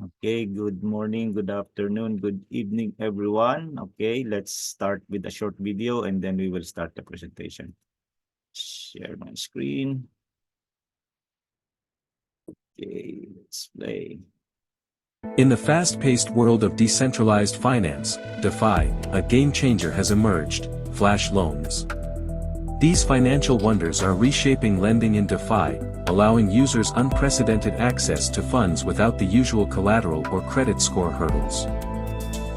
Okay, good morning, good afternoon, good evening, everyone. Okay, let's start with a short video and then we will start the presentation. Share my screen. Okay, let's play. In the fast-paced world of decentralized finance, DeFi, a game changer has emerged: Flash loans. These financial wonders are reshaping lending in DeFi, allowing users unprecedented access to funds without the usual collateral or credit score hurdles.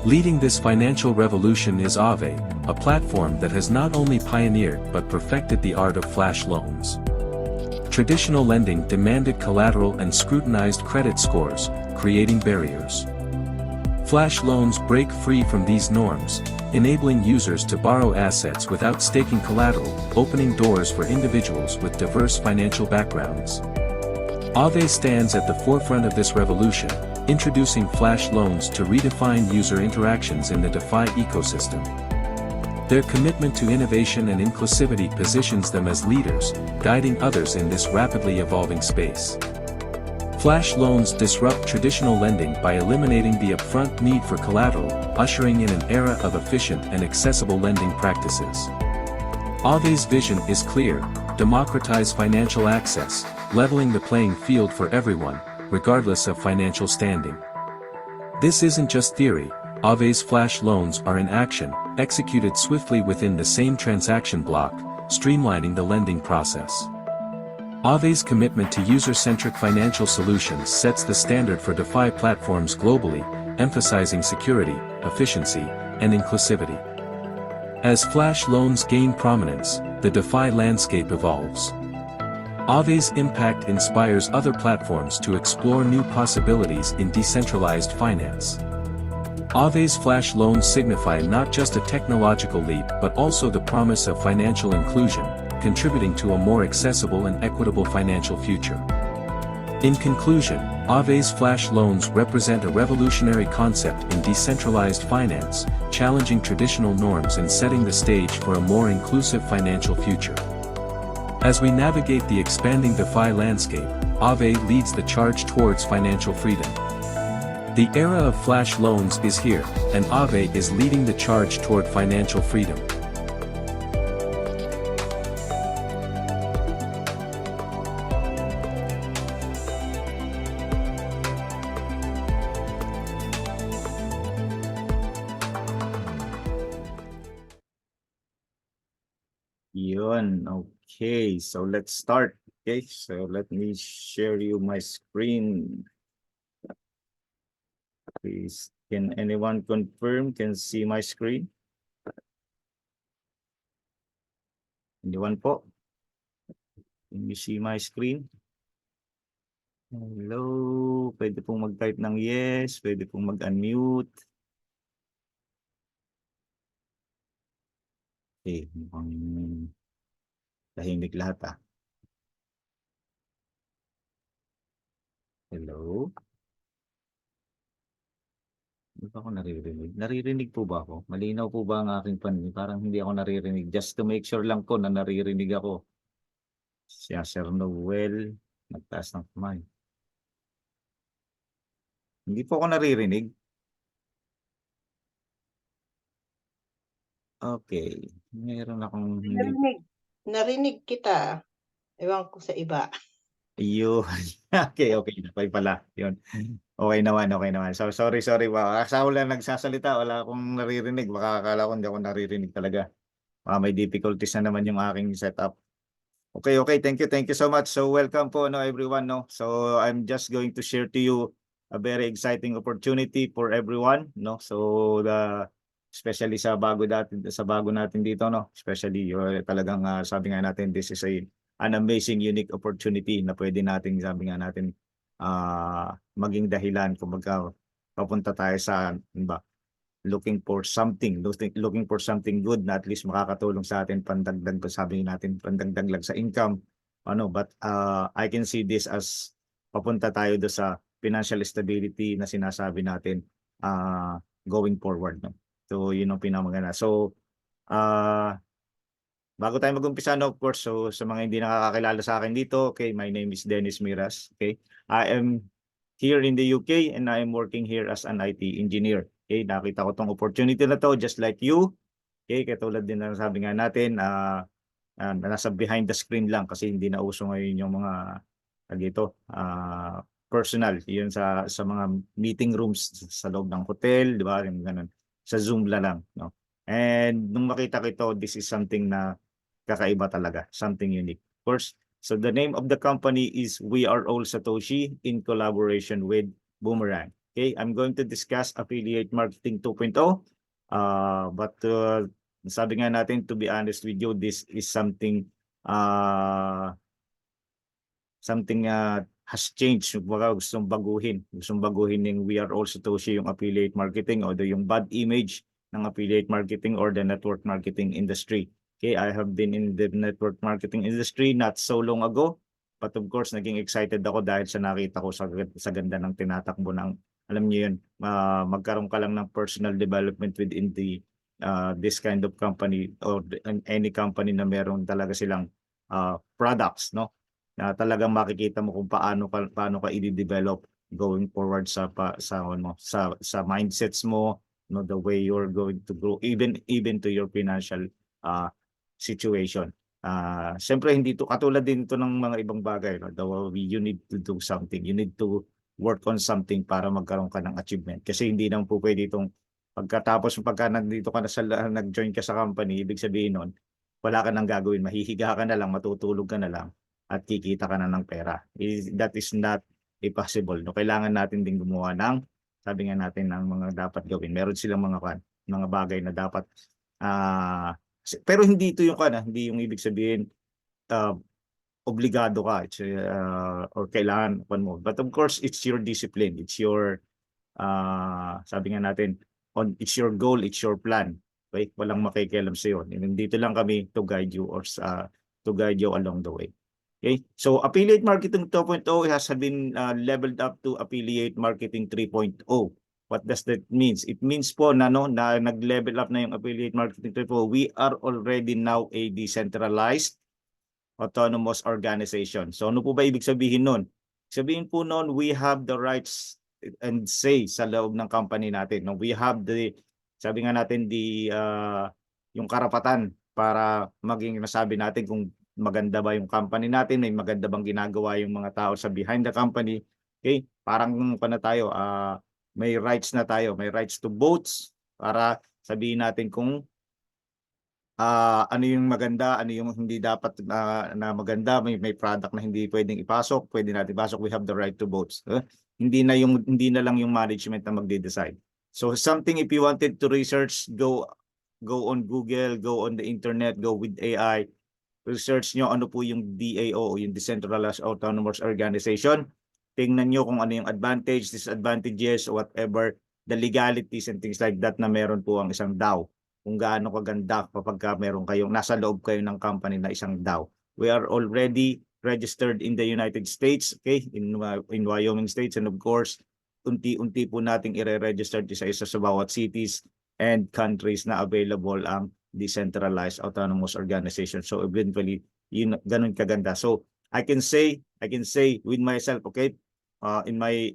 Leading this financial revolution is Aave, a platform that has not only pioneered but perfected the art of Flash loans. Traditional lending demanded collateral and scrutinized credit scores, creating barriers. Flash loans break free from these norms, enabling users to borrow assets without staking collateral, opening doors for individuals with diverse financial backgrounds. Aave stands at the forefront of this revolution, introducing Flash loans to redefine user interactions in the DeFi ecosystem. Their commitment to innovation and inclusivity positions them as leaders, guiding others in this rapidly evolving space. Flash loans disrupt traditional lending by eliminating the upfront need for collateral, ushering in an era of efficient and accessible lending practices. Aave's vision is clear: democratize financial access, leveling the playing field for everyone, regardless of financial standing. This isn't just theory. Aave's Flash loans are in action, executed swiftly within the same transaction block, streamlining the lending process. Aave's commitment to user-centric financial solutions sets the standard for DeFi platforms globally, emphasizing security, efficiency, and inclusivity. As Flash loans gain prominence, the DeFi landscape evolves. Aave's impact inspires other platforms to explore new possibilities in decentralized finance. Aave's Flash loans signify not just a technological leap but also the promise of financial inclusion, contributing to a more accessible and equitable financial future. In conclusion, Aave's Flash loans represent a revolutionary concept in decentralized finance, challenging traditional norms and setting the stage for a more inclusive financial future. As we navigate the expanding DeFi landscape, Aave leads the charge towards financial freedom. The era of Flash loans is here, and Aave is leading the charge toward financial freedom. Yun. Okay, so let's start. Okay, so let me share you my screen. Please, can anyone confirm, can see my screen? Anyone po? Can you see my screen? Hello, pwede pong mag-type ng yes, pwede pong mag-unmute. Okay, mukhang tahimik lahat ah. Hello? Hindi ba ako naririnig? Naririnig po ba ako? Malinaw po ba ang aking paningin? Parang hindi ako naririnig. Just to make sure lang po na naririnig ako. Siya, Sir Noel, nagtaas ng kamay. Hindi po ako naririnig. Okay. Meron akong hindi. Narinig kita. Ewan ko sa iba. Ayun. Okay, okay. Napay pala. Yun. Okay naman, okay naman. So, sorry. Baka lang nagsasalita. Wala akong naririnig. Baka akala ko hindi ako naririnig talaga. May difficulties na naman yung aking setup. Okay. Thank you so much. So, welcome po, no, everyone, no. So, I'm just going to share to you a very exciting opportunity for everyone, no. So, especially sa bago natin dito, no. Especially talagang sabi nga natin, this is an amazing, unique opportunity na pwede nating, sabi nga natin, maging dahilan kung papunta tayo sa, looking for something good na at least makakatulong sa atin, pandagdag, sabi natin, pandagdag lang sa income, but I can see this as papunta tayo do sa financial stability na sinasabi natin going forward, no. So yun ang pinamagana. So bago tayo mag-umpisa, no, of course, so sa mga hindi nakakakilala sa akin dito, okay, my name is Dennis Miras. Okay, I am here in the UK and I am working here as an IT engineer. Okay, nakita ko tong opportunity na to just like you. Okay, katulad din na sabi nga natin, nasa behind the screen lang kasi hindi na uso ngayon yung mga personal, yun sa mga meeting rooms sa loob ng hotel, di ba? Yung ganun. Sa Zoom lang, no? And nung makita ko ito, this is something na kakaiba talaga, something unique. Of course, so the name of the company is We Are All Satoshi in collaboration with Boomerang. Okay, I'm going to discuss affiliate marketing 2.0. But sabi nga natin, to be honest with you, this is something has changed. Baka gustong baguhin ng We Are All Satoshi yung affiliate marketing o yung bad image ng affiliate marketing or the network marketing industry. Okay, I have been in the network marketing industry not so long ago, but of course naging excited ako dahil sa nakita ko sa ganda ng tinatakbo ng, alam niyo yun, magkaroon ka lang ng personal development within the this kind of company or any company na meron talaga silang products, no? Na talagang makikita mo kung paano ka i-develop going forward sa mindsets mo, no, the way you're going to grow even to your financial situation. Siyempre hindi to katulad din to ng mga ibang bagay, no? You need to do something. You need to work on something para magkaroon ka ng achievement. Kasi hindi naman po pwede itong pagka nandito ka na nag-join ka sa company, ibig sabihin nun, wala ka nang gagawin, mahihiga ka na lang, matutulog ka na lang, at kikita ka na ng pera. That is not possible. No? Kailangan natin din gumawa ng, sabi nga natin, ng mga dapat gawin. Meron silang mga bagay na dapat, pero hindi ito yung hindi yung ibig sabihin, obligado ka or kailangan mo. But of course, it's your discipline. It's your, sabi nga natin, it's your goal, it's your plan. Okay? Walang makikialam sa iyo. Nandito lang kami to guide you or to guide you along the way. Okay? So affiliate marketing 2.0 has been leveled up to affiliate marketing 3.0. What does that mean? It means po na nag-level up na yung affiliate marketing 3.0. We are already now a decentralized autonomous organization. So ano po ba ibig sabihin nun? Sabihin po nun, we have the rights and say sa loob ng company natin. No? We have the, sabi nga natin, yung karapatan para maging nasabi natin kung maganda ba yung company natin, may maganda bang ginagawa yung mga tao sa behind the company. Okay? Parang tayo, may rights na tayo, may rights to votes para sabihin natin kung ano yung maganda, ano yung hindi dapat na maganda, may product na hindi pwedeng ipasok, pwede natin ipasok, we have the right to votes. Hindi na lang yung management na magde-decide. So something, if you wanted to research, go on Google, go on the internet, go with AI, research nyo ano po yung DAO, yung Decentralized Autonomous Organization. Tingnan nyo kung ano yung advantage, disadvantages, whatever, the legalities and things like that na meron po ang isang DAO. Kung gaano kaganda kapag meron kayong, nasa loob kayo ng company na isang DAO. We are already registered in the United States, okay, in Wyoming States, and of course, unti-unti po nating i-register isa-isa sa bawat cities and countries na available ang decentralized autonomous organization. So eventually, yun, ganun kaganda. So I can say with myself, okay, in my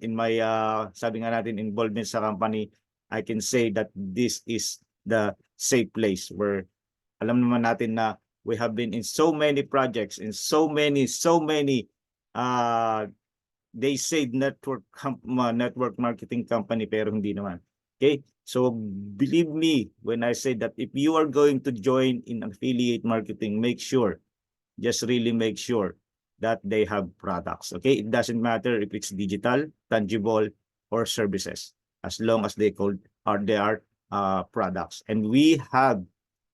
sabi nga natin, involvement sa company, I can say that this is the safe place where alam naman natin na we have been in so many projects, in so many they say network marketing company, pero hindi naman. Okay? So believe me when I say that if you are going to join in affiliate marketing, just really make sure that they have products. Okay? It doesn't matter if it's digital, tangible, or services, as long as they are products. And we have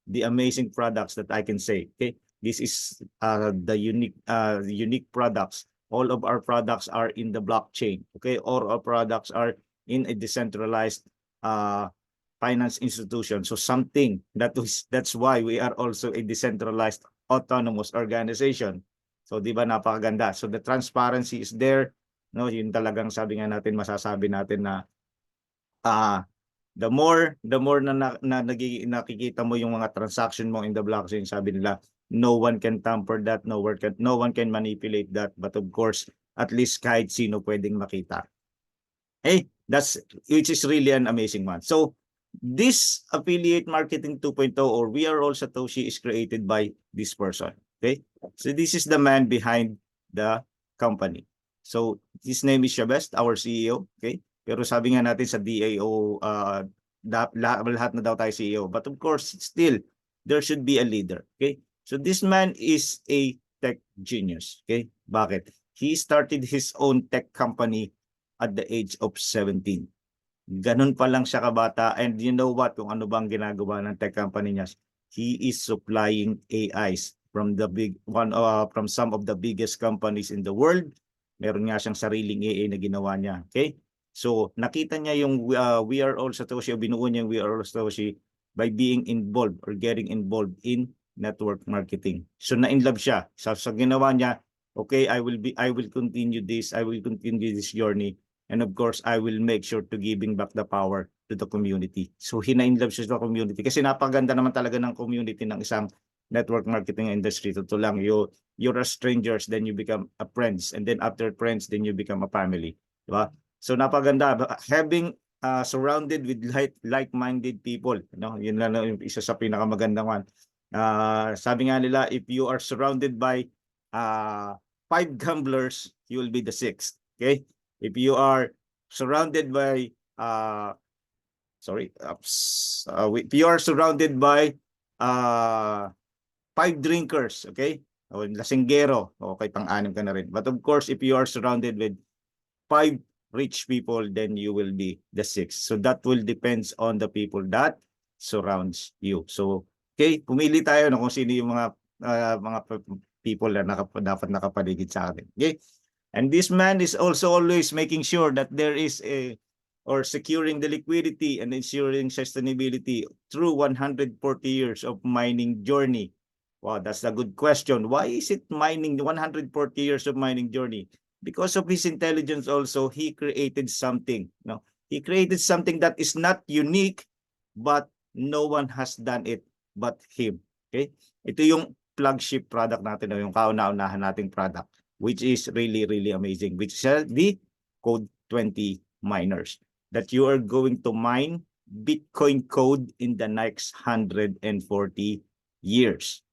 the amazing products that I can say. Okay? This is the unique products. All of our products are in the blockchain. Okay? All our products are in a decentralized finance institution. So something that's why we are also a decentralized autonomous organization. So di ba napakaganda. So the transparency is there. No, yun talagang sabi nga natin, masasabi natin na the more na nakikita mo yung mga transaction mo in the blockchain, sabi nila, no one can tamper that, no one can manipulate that, but of course, at least kahit sino pwedeng makita. Hey, which is really an amazing one. So this affiliate marketing 2.0 or We Are All Satoshi is created by this person. Okay, so this is the man behind the company. So his name is Shabest, our CEO. Okay, pero sabi nga natin sa DAO, lahat na daw tayo CEO. But of course, still, there should be a leader. Okay, so this man is a tech genius. Okay, bakit? He started his own tech company at the age of 17. Ganun pa lang siya kabata, and you know what, kung ano bang ginagawa ng tech company niya, he is supplying AIs from from some of the biggest companies in the world. Meron nga siyang sariling AI na ginawa niya. Okay? So nakita niya yung We Are All Satoshi, o binuo niya yung We Are All Satoshi by being involved or getting involved in network marketing. So na-inlove siya. So ginawa niya, okay, I will continue this journey. And of course, I will make sure to giving back the power to the community. So hina-inlove siya sa community kasi napaganda naman talaga ng community ng isang network marketing industry. Totoo lang, you're a strangers, then you become a friends, and then after friends, then you become a family. Diba? So napaganda, having surrounded with like-minded people, no? Yun lang yung isa sa pinakamagandang one. Sabi nga nila, if you are surrounded by 5 gamblers, you will be the 6th. Okay? If you are surrounded by if you are surrounded by 5 drinkers, okay? O lasinggero, okay, pang-anim ka na rin. But of course, if you are surrounded with 5 rich people, then you will be the 6th. So that will depends on the people that surrounds you. So, okay, pumili tayo na kung sino yung mga people na dapat nakapaligid sa atin. Okay? And this man is also always making sure that there is securing the liquidity and ensuring sustainability through 140 years of mining journey. Wow, that's a good question. Why is it mining 140 years of mining journey? Because of his intelligence also, he created something. No? He created something that is not unique, but no one has done it but him. Okay? Ito yung flagship product natin, yung kauna-unahan nating product, which is really, really amazing, which is the Code 20 miners, that you are going to mine Bitcoin code in the next 140 years.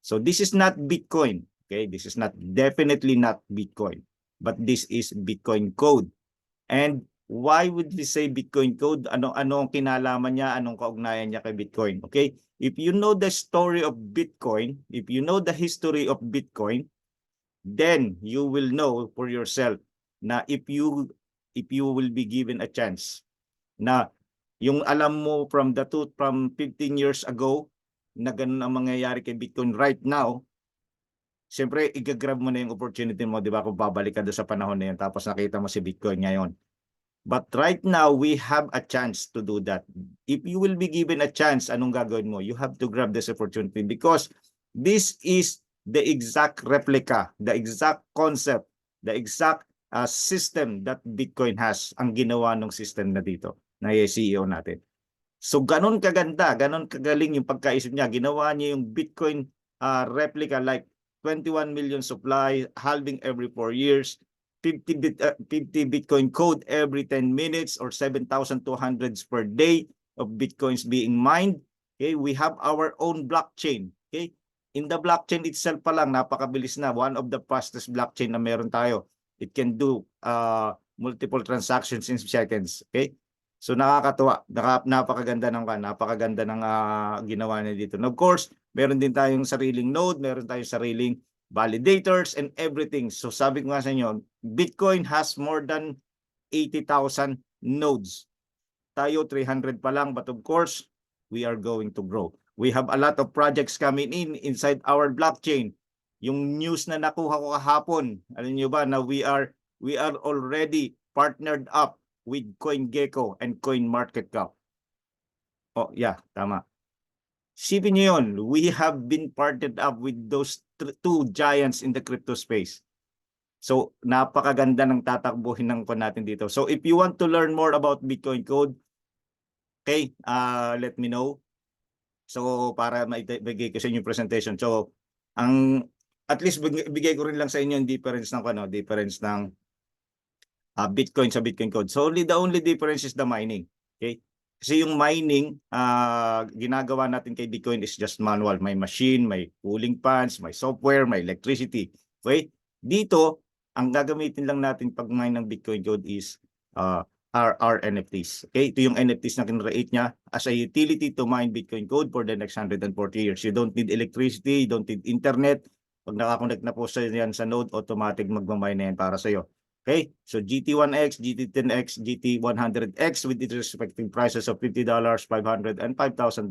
So this is not Bitcoin, okay? This is definitely not Bitcoin, but this is Bitcoin code. And why would we say Bitcoin code? Ano ang kinalaman niya? Anong kaugnayan niya kay Bitcoin? Okay? If you know the story of Bitcoin, if you know the history of Bitcoin, then you will know for yourself na if you will be given a chance na yung alam mo from 15 years ago na ganun ang mangyayari kay Bitcoin right now, siyempre i-grab mo na yung opportunity mo, di ba, kung babalik ka doon sa panahon na yun tapos nakita mo si Bitcoin ngayon. But right now, we have a chance to do that. If you will be given a chance, anong gagawin mo? You have to grab this opportunity because this is the exact replica, the exact concept, the exact system that Bitcoin has, ang ginawa ng system na dito, na CEO natin. So ganun kaganda, ganun kagaling yung pagkaisip niya. Ginawa niya yung Bitcoin replica like 21 million supply, halving every 4 years, 50 Bitcoin code every 10 minutes or 7,200 per day of Bitcoins being mined. Okay, we have our own blockchain. Okay, in the blockchain itself pa lang, napakabilis na. One of the fastest blockchain na meron tayo. It can do multiple transactions in seconds. Okay, so nakakatuwa, napakaganda ng ginawa niya dito. And of course, meron din tayong sariling node, meron tayong sariling validators and everything. So sabi ko nga sa inyo, Bitcoin has more than 80,000 nodes. Tayo 300 pa lang, but of course, we are going to grow. We have a lot of projects coming inside our blockchain. Yung news na nakuha ko kahapon, alam niyo ba na we are already partnered up with CoinGecko and CoinMarketCap. Oh, yeah, tama. Sipin niyo yun, we have been partnered up with those two giants in the crypto space. So, napakaganda ng tatakbuhin ng natin dito. So, if you want to learn more about Bitcoin code, okay, let me know. So, para maibigay ko sa inyo yung presentation. So, at least bigay ko rin lang sa inyo yung difference ng Bitcoin sa Bitcoin code. So the only difference is the mining. Okay? Kasi yung mining, ginagawa natin kay Bitcoin is just manual. May machine, may cooling fans, may software, may electricity. Okay? Dito, ang gagamitin lang natin pag mine ng Bitcoin code is our NFTs. Okay? Ito yung NFTs na kinreate niya as a utility to mine Bitcoin code for the next 140 years. You don't need electricity, you don't need internet. Pag nakakonect na po sa yan sa node, automatic magmamine na yan para sa'yo. Okay, so GT1X, GT10X, GT100X with its respective prices of $50, $500, and $5,000.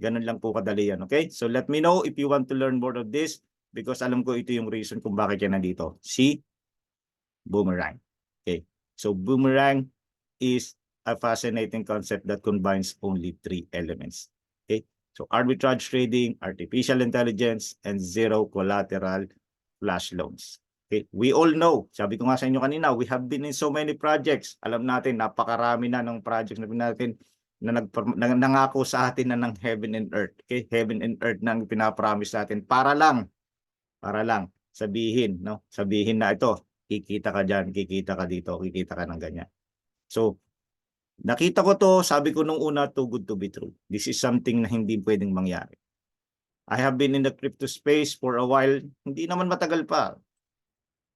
Ganun lang po kadali yan, okay? So let me know if you want to learn more of this because alam ko ito yung reason kung bakit yan nandito. Si Boomerang. Okay, so Boomerang is a fascinating concept that combines only 3 elements. Okay, so arbitrage trading, artificial intelligence, and zero collateral flash loans. Okay, we all know, sabi ko nga sa inyo kanina, we have been in so many projects. Alam natin, napakarami na ng projects na natin na nangako sa atin na ng heaven and earth. Okay, heaven and earth na ang pinapromise natin para lang sabihin, no? Sabihin na ito, kikita ka diyan, kikita ka dito, kikita ka ng ganyan. So, nakita ko to, sabi ko nung una, too good to be true. This is something na hindi pwedeng mangyari. I have been in the crypto space for a while, hindi naman matagal pa.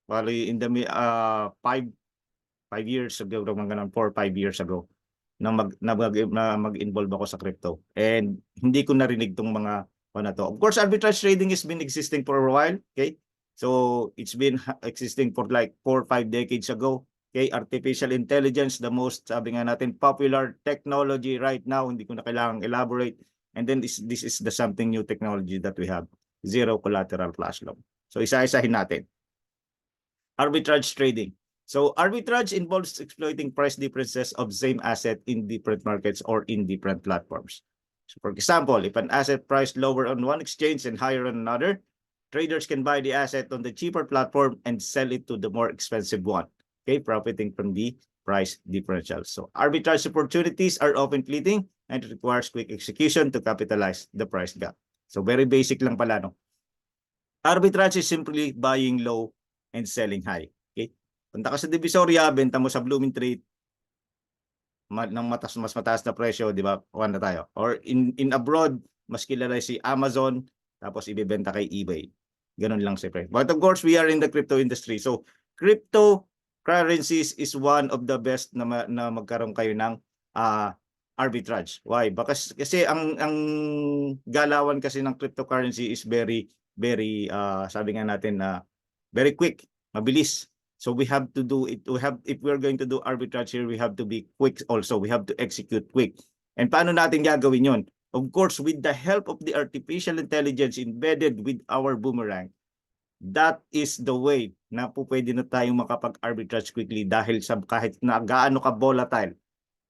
Bali in the 5 years ago, 4 or 5 years ago, na mag-involve ako sa crypto. And hindi ko narinig tong mga na to. Of course, arbitrage trading has been existing for a while, okay? So, it's been existing for like 4 or 5 decades ago. Okay, artificial intelligence, the most, sabi nga natin, popular technology right now, hindi ko na kailangang elaborate. And then this is the something new technology that we have, zero collateral flash loan. So, isa-isahin natin. Arbitrage trading. So arbitrage involves exploiting price differences of same asset in different markets or in different platforms. So for example, if an asset priced lower on one exchange and higher on another, traders can buy the asset on the cheaper platform and sell it to the more expensive one, okay, profiting from the price differential. So arbitrage opportunities are often fleeting and it requires quick execution to capitalize the price gap. So very basic lang pala, no? Arbitrage is simply buying low and selling high. Okay? Punta ka sa Divisoria, benta mo sa Blooming Trade ng mas mataas na presyo, di ba? Kuha na tayo. Or in abroad, mas kilala si Amazon, tapos ibebenta kay eBay. Ganun lang si pre. But of course, we are in the crypto industry. So, cryptocurrencies is one of the best na magkaroon kayo ng arbitrage. Why? Kasi ang galawan kasi ng cryptocurrency is very sabi nga natin na very quick, mabilis. So we have to do it. If we're going to do arbitrage here, we have to be quick also. We have to execute quick. And paano natin gagawin yon? Of course, with the help of the artificial intelligence embedded with our Boomerang, that is the way na po pwede na tayong makapag-arbitrage quickly dahil sa kahit na gaano ka volatile,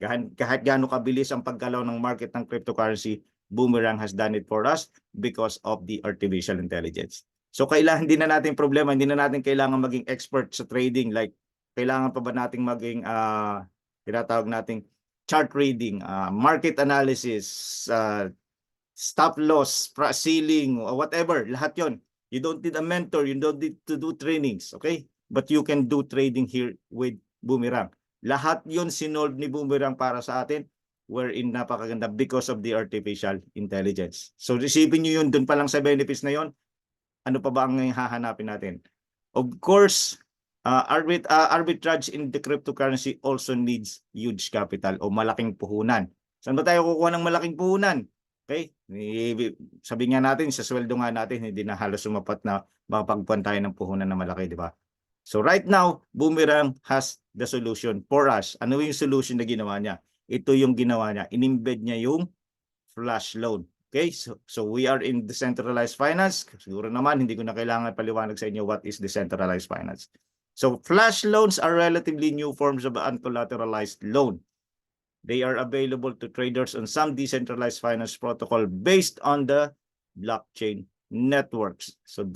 kahit gaano kabilis ang paggalaw ng market ng cryptocurrency, Boomerang has done it for us because of the artificial intelligence. So kailangan hindi na natin problema, hindi na natin kailangan maging expert sa trading, like kailangan pa ba nating maging tinatawag nating chart reading, market analysis, stop loss, ceiling, whatever, lahat yon. You don't need a mentor, you don't need to do trainings, okay? But you can do trading here with Boomerang. Lahat yon sinolve ni Boomerang para sa atin, wherein napakaganda because of the artificial intelligence. So receiving nyo yun, dun pa lang sa benefits na yon. Ano pa ba ang hahanapin natin? Of course, arbitrage in the cryptocurrency also needs huge capital o malaking puhunan. Saan ba tayo kukuha ng malaking puhunan? Okay? Sabi nga natin, sa sweldo nga natin, hindi na halos sumapat na makapagpuan tayo ng puhunan na malaki, di ba? So right now, Boomerang has the solution for us. Ano yung solution na ginawa niya? Ito yung ginawa niya. In-embed niya yung flash loan. Okay, so we are in decentralized finance. Siguro naman, hindi ko na kailangan paliwanag sa inyo what is decentralized finance. So flash loans are relatively new forms of uncollateralized loan. They are available to traders on some decentralized finance protocol based on the blockchain networks. So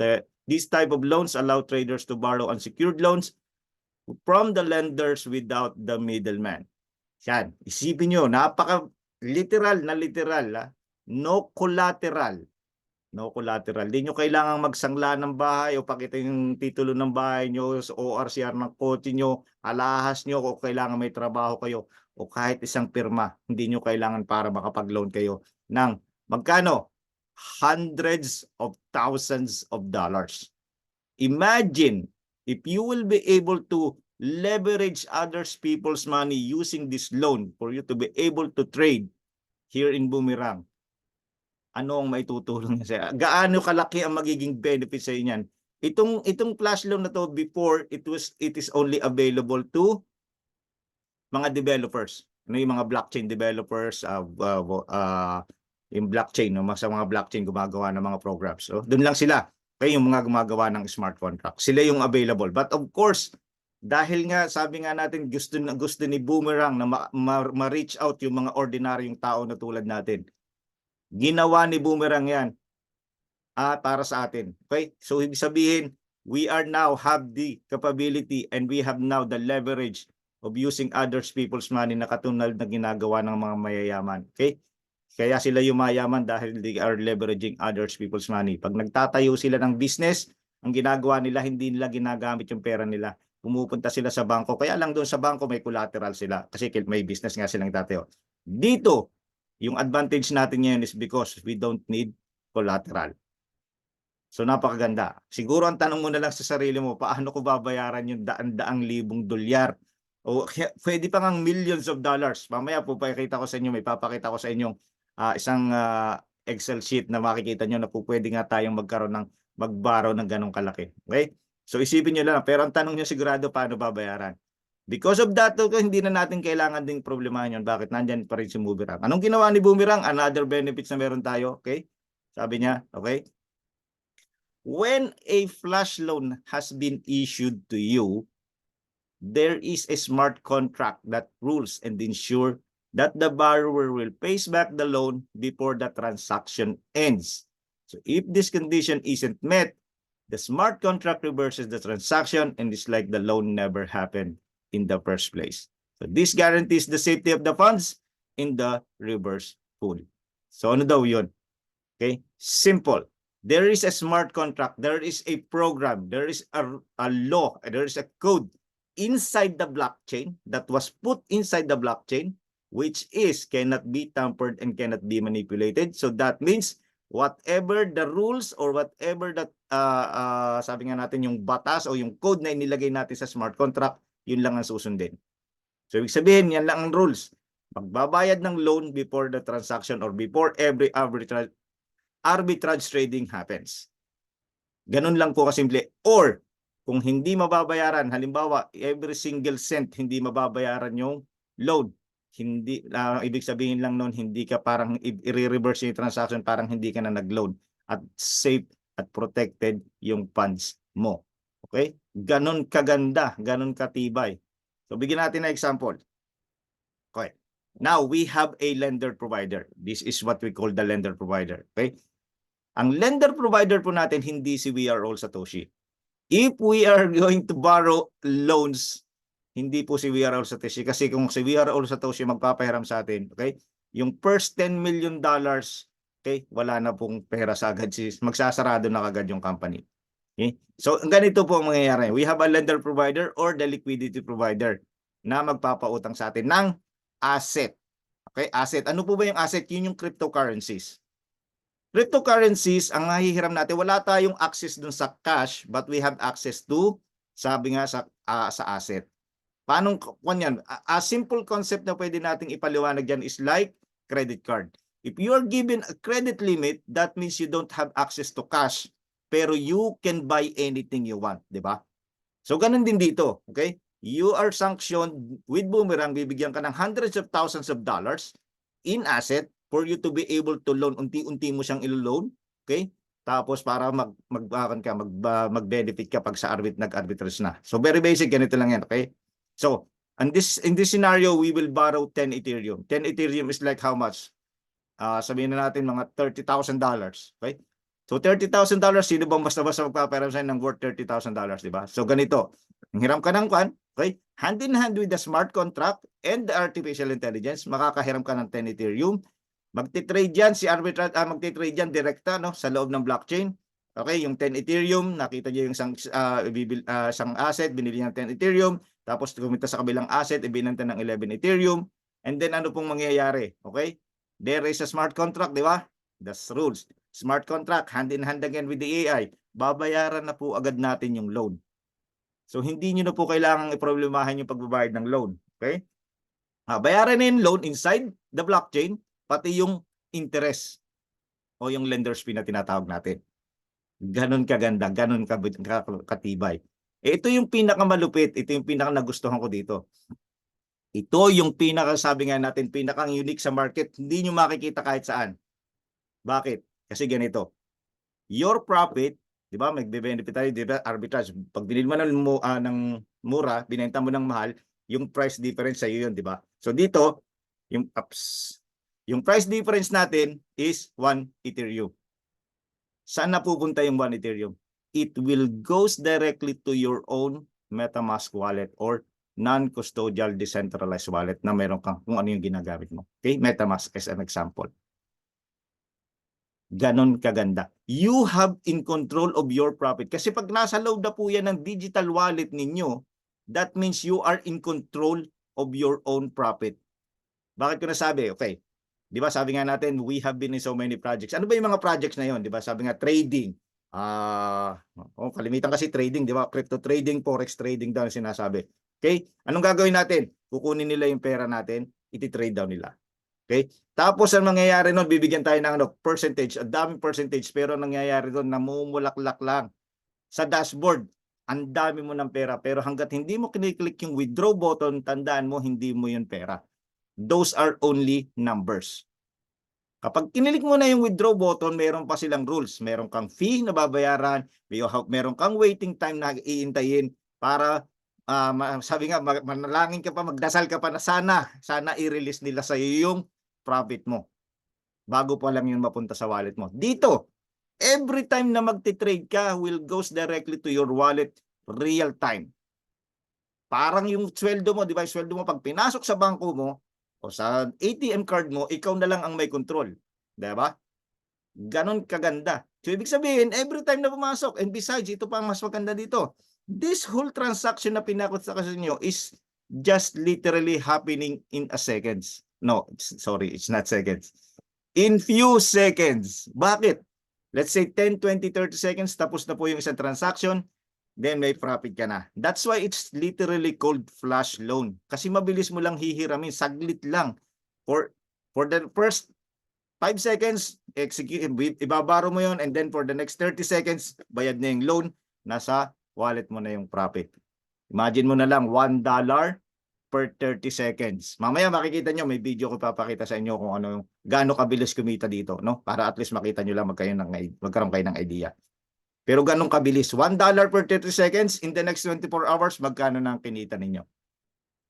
these type of loans allow traders to borrow unsecured loans from the lenders without the middleman. Yan, isipin nyo, napaka literal. No collateral. No collateral. Di nyo kailangang magsangla ng bahay o pakita yung titulo ng bahay nyo, sa ORCR ng kotse nyo, alahas nyo, o kailangan may trabaho kayo, o kahit isang pirma, hindi nyo kailangan para makapag-loan kayo ng magkano? Hundreds of thousands of dollars. Imagine if you will be able to leverage others people's money using this loan for you to be able to trade here in Boomerang. Ano ang maitutulong niya sa'yo? Gaano kalaki ang magiging benefit sa inyo niyan? Itong flash loan na to, before it is only available to mga developers. Ano yung mga blockchain developers, yung blockchain, no? Sa mga blockchain gumagawa ng mga programs. So, doon lang sila. Kaya yung mga gumagawa ng smart contract. Sila yung available. But of course, dahil nga sabi nga natin gusto ni Boomerang na ma-reach out yung mga ordinaryong tao na tulad natin. Ginawa ni Boomerang yan para sa atin. Okay? So, ibig sabihin, we are now have the capability and we have now the leverage of using others people's money na katulad na ginagawa ng mga mayayaman. Okay? Kaya sila yumayaman dahil they are leveraging others people's money. Pag nagtatayo sila ng business, ang ginagawa nila, hindi nila ginagamit yung pera nila. Pumupunta sila sa bangko. Kaya lang doon sa bangko may collateral sila kasi may business nga silang tatayo. Dito, yung advantage natin ngayon is because we don't need collateral. So napakaganda. Siguro ang tanong mo na lang sa sarili mo, paano ko babayaran yung daan-daang libong dolyar? O pwede pa ngang millions of dollars. Mamaya po pakikita ko sa inyo, may papakita ko sa inyong isang Excel sheet na makikita nyo na po pwede nga tayong mag-borrow ng ganong kalaki. Okay? So isipin nyo lang. Pero ang tanong nyo sigurado, paano babayaran? Because of that, hindi na natin kailangan ding problemahan yun. Bakit? Nandyan pa rin si Boomerang. Anong ginawa ni Boomerang? Another benefits na meron tayo. Okay? Sabi niya, okay? When a flash loan has been issued to you, there is a smart contract that rules and ensure that the borrower will pay back the loan before the transaction ends. So if this condition isn't met, the smart contract reverses the transaction and it's like the loan never happened in the first place. So this guarantees the safety of the funds in the reverse pool. So ano daw yun? Okay? Simple. There is a smart contract. There is a program. There is a law. There is a code inside the blockchain that was put inside the blockchain, which is cannot be tampered and cannot be manipulated. So that means whatever the rules or whatever that sabi nga natin yung batas o yung code na inilagay natin sa smart contract, yun lang ang susundin. So ibig sabihin, yan lang ang rules. Magbabayad ng loan before the transaction or before every arbitrage trading happens. Ganun lang po kasimple. Or kung hindi mababayaran, halimbawa every single cent hindi mababayaran yung loan, hindi ibig sabihin lang noon hindi ka parang i-reverse yung transaction, parang hindi ka na nag-loan at safe at protected yung funds mo. Okay? Ganon kaganda, ganon katibay. So bigyan natin na example. Okay. Now we have a lender provider. This is what we call the lender provider. Okay? Ang lender provider po natin hindi si We Are All Satoshi. If we are going to borrow loans, hindi po si We Are All Satoshi. Kasi kung si We Are All Satoshi magpapahiram sa atin, okay? Yung first $10 million, okay, wala na pong pera sa agad. Magsasarado na kagad yung company. Okay? So, ganito po ang mangyayari. We have a lender provider or the liquidity provider na magpapautang sa atin ng asset. Okay? Asset. Ano po ba yung asset? Yun yung cryptocurrencies. Cryptocurrencies, ang nahihiram natin, wala tayong access dun sa cash, but we have access to, sabi nga sa asset. Paano yan? A simple concept na pwede nating ipaliwanag dyan is like credit card. If you are given a credit limit, that means you don't have access to cash, pero you can buy anything you want, di ba? So, ganun din dito, okay? You are sanctioned with Boomerang, bibigyan ka ng hundreds of thousands of dollars in asset for you to be able to loan, unti-unti mo siyang ilo-loan, okay? Tapos para mag-benefit ka pag sa nag-arbitrage na. So very basic, ganito lang yan, okay? So, in this scenario, we will borrow 10 Ethereum. 10 Ethereum is like how much? Sabihin na natin mga $30,000, okay? So $30,000, sino bang basta-basta magpapahiram sa'yo ng worth $30,000, di ba? So ganito, hiram ka ng kwan, okay? Hand in hand with the smart contract and the artificial intelligence, makakahiram ka ng 10 Ethereum. Magti-trade yan si arbitrage, magti-trade yan direkta, no, sa loob ng blockchain. Okay, yung 10 Ethereum, nakita niyo yung isang asset, binili niya ng 10 Ethereum, tapos kumita sa kabilang asset, ibinenta ng 11 Ethereum. And then ano pong mangyayari? Okay? There is a smart contract, di ba? That's rules. Smart contract, hand in hand again with the AI. Babayaran na po agad natin yung loan. So hindi niyo na po kailangang iproblemahan yung pagbabayad ng loan. Okay? Bayaran na yung loan inside the blockchain, pati yung interest o yung lender's fee na tinatawag natin. Ganon kaganda, ganon katibay. Ito yung pinakamalupit, ito yung pinaka nagustuhan ko dito. Ito yung pinaka, sabi nga natin, pinakang unique sa market, hindi nyo makikita kahit saan. Bakit? Kasi ganito. Your profit, di ba, magbe-benefit tayo, di ba, arbitrage. Pag binili mo ng mura, binenta mo ng mahal, yung price difference sa iyo yun, di ba? So dito, yung price difference natin is 1 Ethereum. Saan napupunta yung 1 Ethereum? It will goes directly to your own MetaMask wallet or non-custodial decentralized wallet na meron kang kung ano yung ginagamit mo. Okay? MetaMask as an example. Ganon kaganda. You have in control of your profit. Kasi pag nasa loob na po yan ng digital wallet ninyo, that means you are in control of your own profit. Bakit ko nasabi? Okay. Di ba sabi nga natin, we have been in so many projects. Ano ba yung mga projects na yon? Di ba sabi nga trading. Kalimitan kasi trading, di ba? Crypto trading, forex trading daw sinasabi. Okay? Anong gagawin natin? Kukunin nila yung pera natin, iti-trade daw nila. Okay? Tapos ang mangyayari nun, bibigyan tayo ng percentage, ang daming percentage, pero nangyayari doon, namumulaklak lang. Sa dashboard, ang dami mo ng pera, pero hanggat hindi mo kiniklik yung withdraw button, tandaan mo, hindi mo yun pera. Those are only numbers. Kapag kinilik mo na yung withdraw button, meron pa silang rules. Meron kang fee na babayaran, meron kang waiting time na iintayin para sabi nga, manalangin ka pa, magdasal ka pa na sana i-release nila sa iyo yung profit mo. Bago pa lang yun mapunta sa wallet mo. Dito, every time na magti-trade ka, will goes directly to your wallet real time. Parang yung sweldo mo, di ba? Yung sweldo mo, pag pinasok sa bangko mo, o sa ATM card mo, ikaw na lang ang may control. Diba? Ganon kaganda. So, ibig sabihin, every time na pumasok, and besides, ito pa ang mas maganda dito, this whole transaction na pinakot sa kasi nyo is just literally happening in a seconds. No, sorry, it's not seconds. In few seconds. Bakit? Let's say 10, 20, 30 seconds, tapos na po yung isang transaction, then may profit ka na. That's why it's literally called flash loan. Kasi mabilis mo lang hihiramin, saglit lang. For the first 5 seconds, ibabaro mo yon, and then for the next 30 seconds, bayad na yung loan, nasa wallet mo na yung profit. Imagine mo na lang, $1 per 30 seconds. Mamaya makikita nyo, may video ko papakita sa inyo kung ano, gaano kabilis kumita dito, no? Para at least makita nyo lang magkaroon kayo ng idea. Pero ganun kabilis, $1 per 30 seconds, in the next 24 hours, magkano na ang kinita ninyo?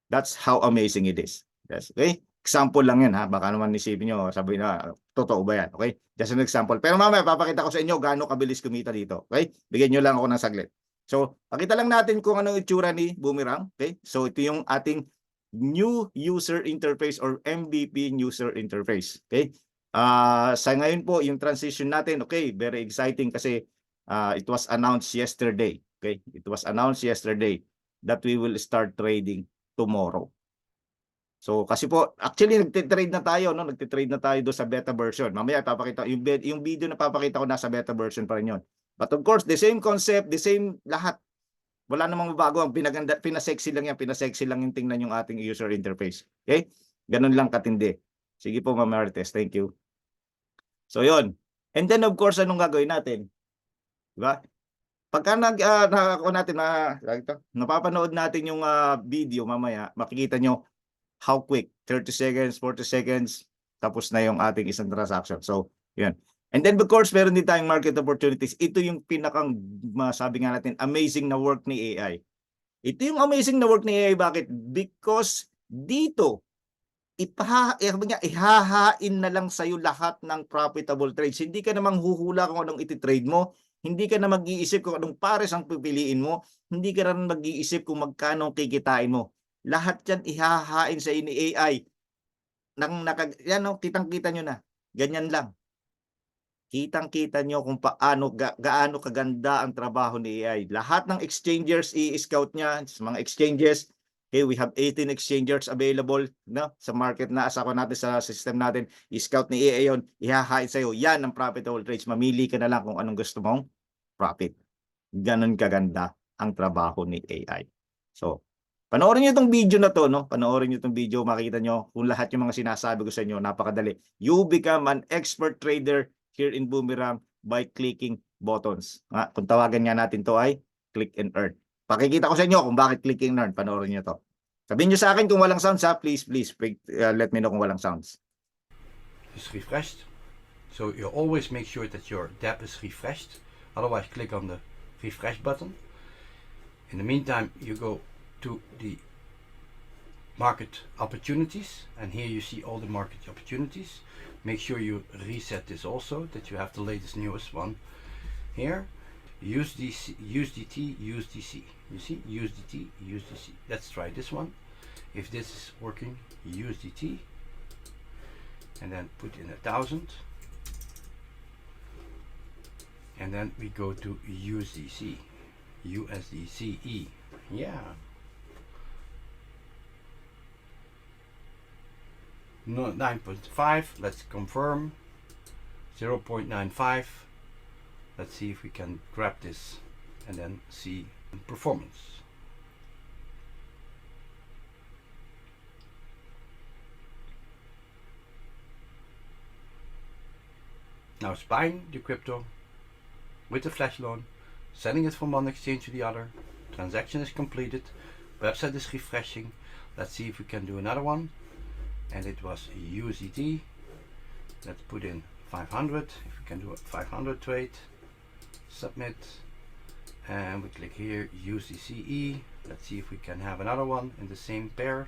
That's how amazing it is. Yes, okay? Example lang yan, ha? Baka naman isipin nyo, sabi na, totoo ba yan? Okay? Just an example. Pero mamaya, papakita ko sa inyo gaano kabilis kumita dito. Okay? Bigyan nyo lang ako ng saglit. So, pakita lang natin kung anong itsura ni Boomerang. Okay? So, ito yung ating new user interface or MVP user interface. Okay? Sa ngayon po, yung transition natin, okay, very exciting kasi it was announced yesterday. Okay? It was announced yesterday that we will start trading tomorrow. So kasi po, actually nagtitrade na tayo, no? Nagtitrade na tayo doon sa beta version. Mamaya ipapakita yung video na papakita ko nasa beta version pa rin 'yon. But of course, the same concept, the same lahat. Wala namang mabago, ang pinasexy lang yung tingnan yung ating user interface. Okay? Ganun lang katindi. Sige po, Ma'am Marites, thank you. So 'yon. And then of course, anong gagawin natin? 'Di ba? Pagka napapanood natin yung video mamaya, makikita nyo how quick, 30 seconds, 40 seconds, tapos na yung ating isang transaction. So, yun. And then, of course, meron din tayong market opportunities. Ito yung pinakang, sabi nga natin, amazing na work ni AI. Ito yung amazing na work ni AI. Bakit? Because dito, ihahain na lang sa'yo lahat ng profitable trades. Hindi ka namang huhula kung anong iti-trade mo. Hindi ka na mag-iisip kung anong pares ang pipiliin mo. Hindi ka na mag-iisip kung magkano kikitain mo. Lahat yan ihahain sa ni AI. Yan, kitang-kita nyo na. ganyan lang. Kitang-kita nyo kung gaano kaganda ang trabaho ni AI. Lahat ng exchangers i-scout niya, sa mga exchanges, okay, we have 18 exchangers available, no, sa market na asawa natin sa system natin. I-scout ni AI yon, ihahain sa'yo. Yan ang profitable trades. Mamili ka na lang kung anong gusto mong profit. Ganon kaganda ang trabaho ni AI. So, panoorin niyo itong video na to, no? Panoorin niyo itong video, makita niyo kung lahat yung mga sinasabi ko sa inyo, napakadali. You become an expert trader here in Boomerang by clicking buttons. Kung tawagan nga natin to ay click and earn. Pakikita ko sa inyo kung bakit click and earn. Panoorin niyo to. Sabihin niyo sa akin kung walang sounds, ha? Please, let me know kung walang sounds. Is refreshed. So you always make sure that your DApp is refreshed. Otherwise, click on the refresh button. In the meantime, you go to the market opportunities, and here you see all the market opportunities. Make sure you reset this also, that you have the latest newest one here. USDC, USDT, USDC. You see, USDT, USDC. Let's try this one. If this is working, USDT, and then put in 1,000, and then we go to USDC, USDCE. Yeah. No, 9.5. Let's confirm. 0.95. Let's see if we can grab this and then see performance. Now it's buying the crypto with the flash loan, sending it from one exchange to the other. Transaction is completed. Website is refreshing. Let's see if we can do another one. And it was USDT. Let's put in 500. If we can do a 500 trade, submit, and we click here USDCE. Let's see if we can have another one in the same pair.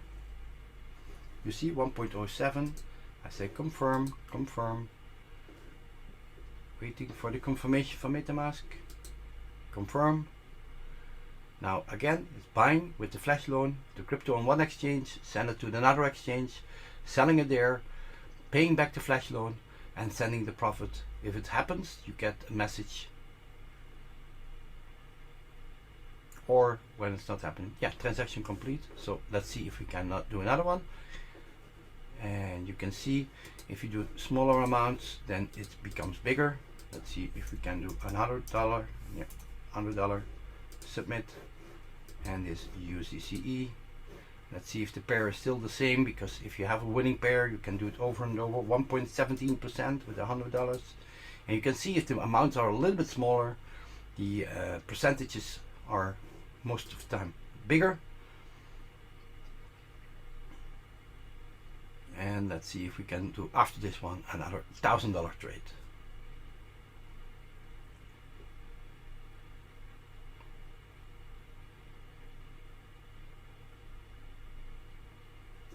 You see 1.07. I say confirm, confirm. Waiting for the confirmation from MetaMask. Confirm. Now again, it's buying with the flash loan, the crypto on one exchange, send it to another exchange, selling it there, paying back the flash loan, and sending the profit. If it happens, you get a message. Or when it's not happening, yeah, transaction complete. So let's see if we can do another one. And you can see if you do smaller amounts, then it becomes bigger. Let's see if we can do another $100. Yeah, $100. Submit, and this USDCE. Let's see if the pair is still the same, because if you have a winning pair, you can do it over and over. 1.17% with $100, and you can see if the amounts are a little bit smaller, the percentages are most of the time bigger. And let's see if we can do after this one another $1,000 trade.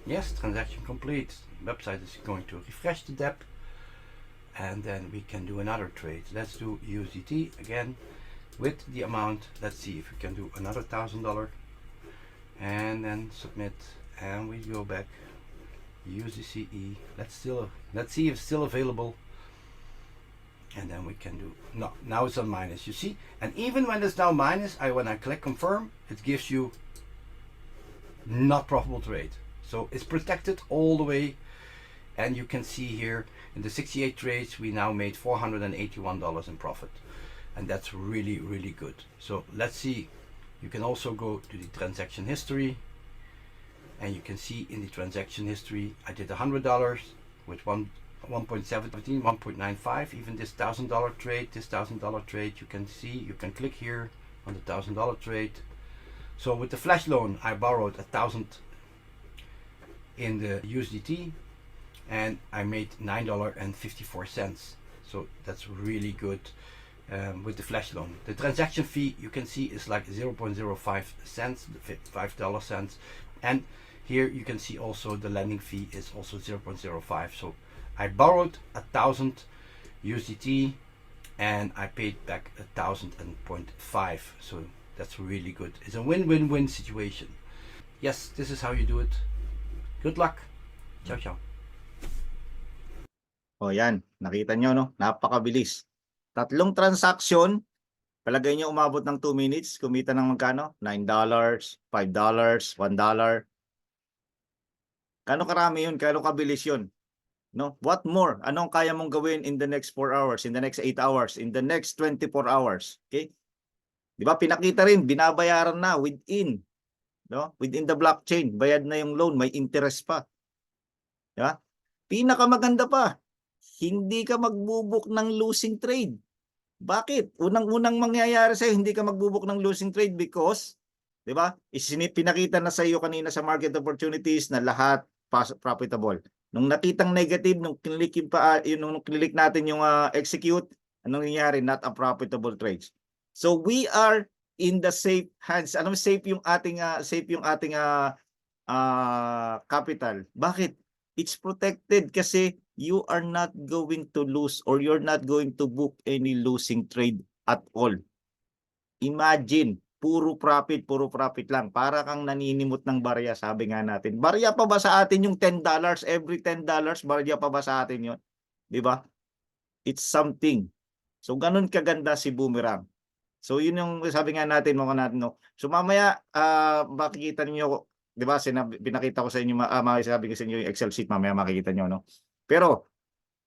Yes, transaction complete. Website is going to refresh the DApp, and then we can do another trade. Let's do USDT again with the amount. Let's see if we can do another $1,000, and then submit, and we go back USDCE. Let's see if it's still available, and then we can do no. Now it's on minus. You see, and even when it's now minus, when I click confirm, it gives you not profitable trade. So it's protected all the way, and you can see here in the 68 trades we now made $481 in profit, and that's really, really good. So let's see, you can also go to the transaction history, and you can see in the transaction history I did $100 with 1.17, 1.95, even this $1,000 trade, this $1,000 trade, you can see, you can click here on the $1,000 trade. So with the flash loan I borrowed 1,000 in the USDT, and I made $9.54. So that's really good with the flash loan. The transaction fee, you can see, is like 0.05 cents, $5, and here you can see also the lending fee is also 0.05. So I borrowed 1,000 USDT and I paid back 1,000.5. So that's really good. It's a win-win-win situation. Yes, this is how you do it. Good luck. Ciao, ciao. O yan, nakita nyo, no? Napakabilis. 3 transaction, palagay nyo umabot ng 2 minutes, kumita ng magkano? $9, $5, $1. Kano karami yun? Kano kabilis yun? No? What more? Anong kaya mong gawin in the next 4 hours, in the next 8 hours, in the next 24 hours? Okay? Di ba? Pinakita rin, binabayaran na within, no? Within the blockchain, bayad na yung loan, may interest pa. Di ba? Pinakamaganda pa, hindi ka magbubuk ng losing trade. Bakit? Unang-unang mangyayari sa'yo, hindi ka magbubuk ng losing trade because, di ba? Pinakita na sa iyo kanina sa market opportunities na lahat profitable. Nung nakitang negative, nung click natin yung execute, anong nangyayari? Not a profitable trades. So we are in the safe hands. Anong safe yung ating capital? Bakit? It's protected kasi you are not going to lose or you're not going to book any losing trade at all. Imagine, puro profit lang. Para kang naninimot ng barya, sabi nga natin. Barya pa ba sa atin yung $10? Every $10, barya pa ba sa atin yun? Di ba? It's something. So, ganun kaganda si Boomerang. So, yun yung sabi nga natin, mga natin, no? So, mamaya, makikita niyo, di ba, pinakita ko sa inyo, sabi ko sa inyo yung Excel sheet, mamaya makikita niyo, no? Pero,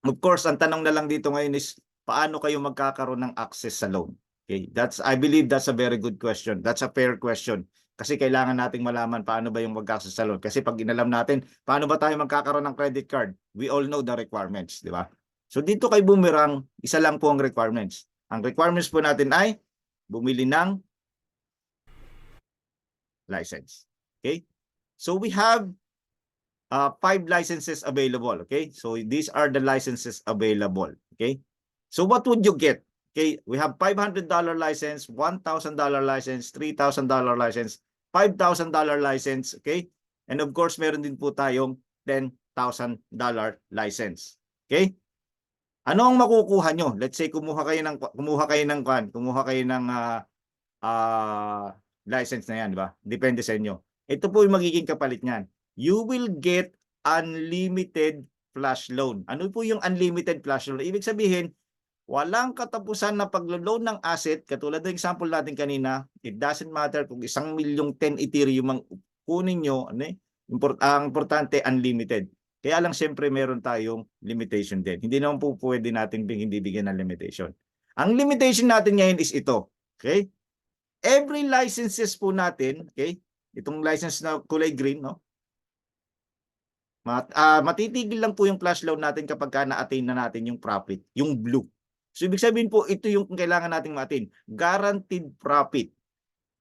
of course, ang tanong na lang dito ngayon is, paano kayo magkakaroon ng access sa loan? Okay, I believe that's a very good question. That's a fair question. Kasi kailangan nating malaman paano ba yung mag-access sa loan. Kasi pag inalam natin, paano ba tayo magkakaroon ng credit card? We all know the requirements, di ba? So dito kay Boomerang, isa lang po ang requirements. Ang requirements po natin ay bumili ng license. Okay? So we have 5 licenses available. Okay? So these are the licenses available. Okay? So what would you get? Okay, we have $500 license, $1,000 license, $3,000 license, $5,000 license, okay? And of course, meron din po tayong $10,000 license. Okay? Ano ang makukuha nyo? Let's say kumuha kayo ng license na yan, di ba? Depende sa inyo. Ito po yung magiging kapalit niyan. You will get unlimited flash loan. Ano po yung unlimited flash loan? Ibig sabihin, walang katapusan na paglo-loan ng asset, katulad ng example natin kanina, it doesn't matter kung 1,010,000 Ethereum ang kunin nyo, ang importante, unlimited. Kaya lang siyempre meron tayong limitation din. Hindi naman po pwede natin hindi bigyan ng limitation. Ang limitation natin ngayon is ito. Okay? Every licenses po natin, okay? Itong license na kulay green, no? Matitigil lang po yung flash loan natin kapag na-attain na natin yung profit, yung blue. So, ibig sabihin po, ito yung kailangan nating ma-attain. Guaranteed profit.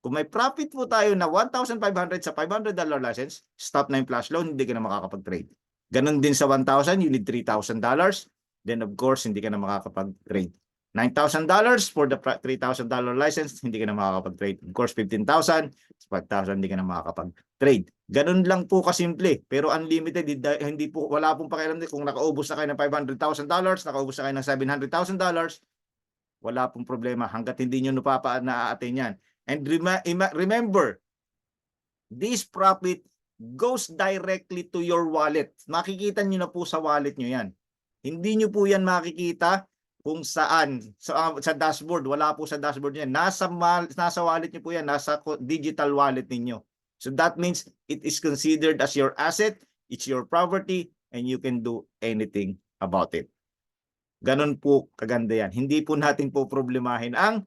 Kung may profit po tayo na 1,500 sa $500 license, stop na yung flash loan, hindi ka na makakapag-trade. Ganon din sa 1,000, you need $3,000. Then, of course, hindi ka na makakapag-trade. $9,000 for the $3,000 license, hindi ka na makakapag-trade. Of course, 15,000, 5,000, hindi ka na makakapag-trade. Ganun lang po kasimple. Pero unlimited, hindi po, wala pong pakialam kung nakaubos na kayo ng $500,000, nakaubos na kayo ng $700,000, wala pong problema hanggat hindi nyo na-attain yan. And remember, this profit goes directly to your wallet. Makikita nyo na po sa wallet nyo yan. Hindi nyo po yan makikita kung saan, sa dashboard. Wala po sa dashboard yan. Nasa wallet nyo po yan, nasa digital wallet ninyo. So that means it is considered as your asset, it's your property, and you can do anything about it. Ganon po kaganda yan. Hindi po natin po problemahin ang,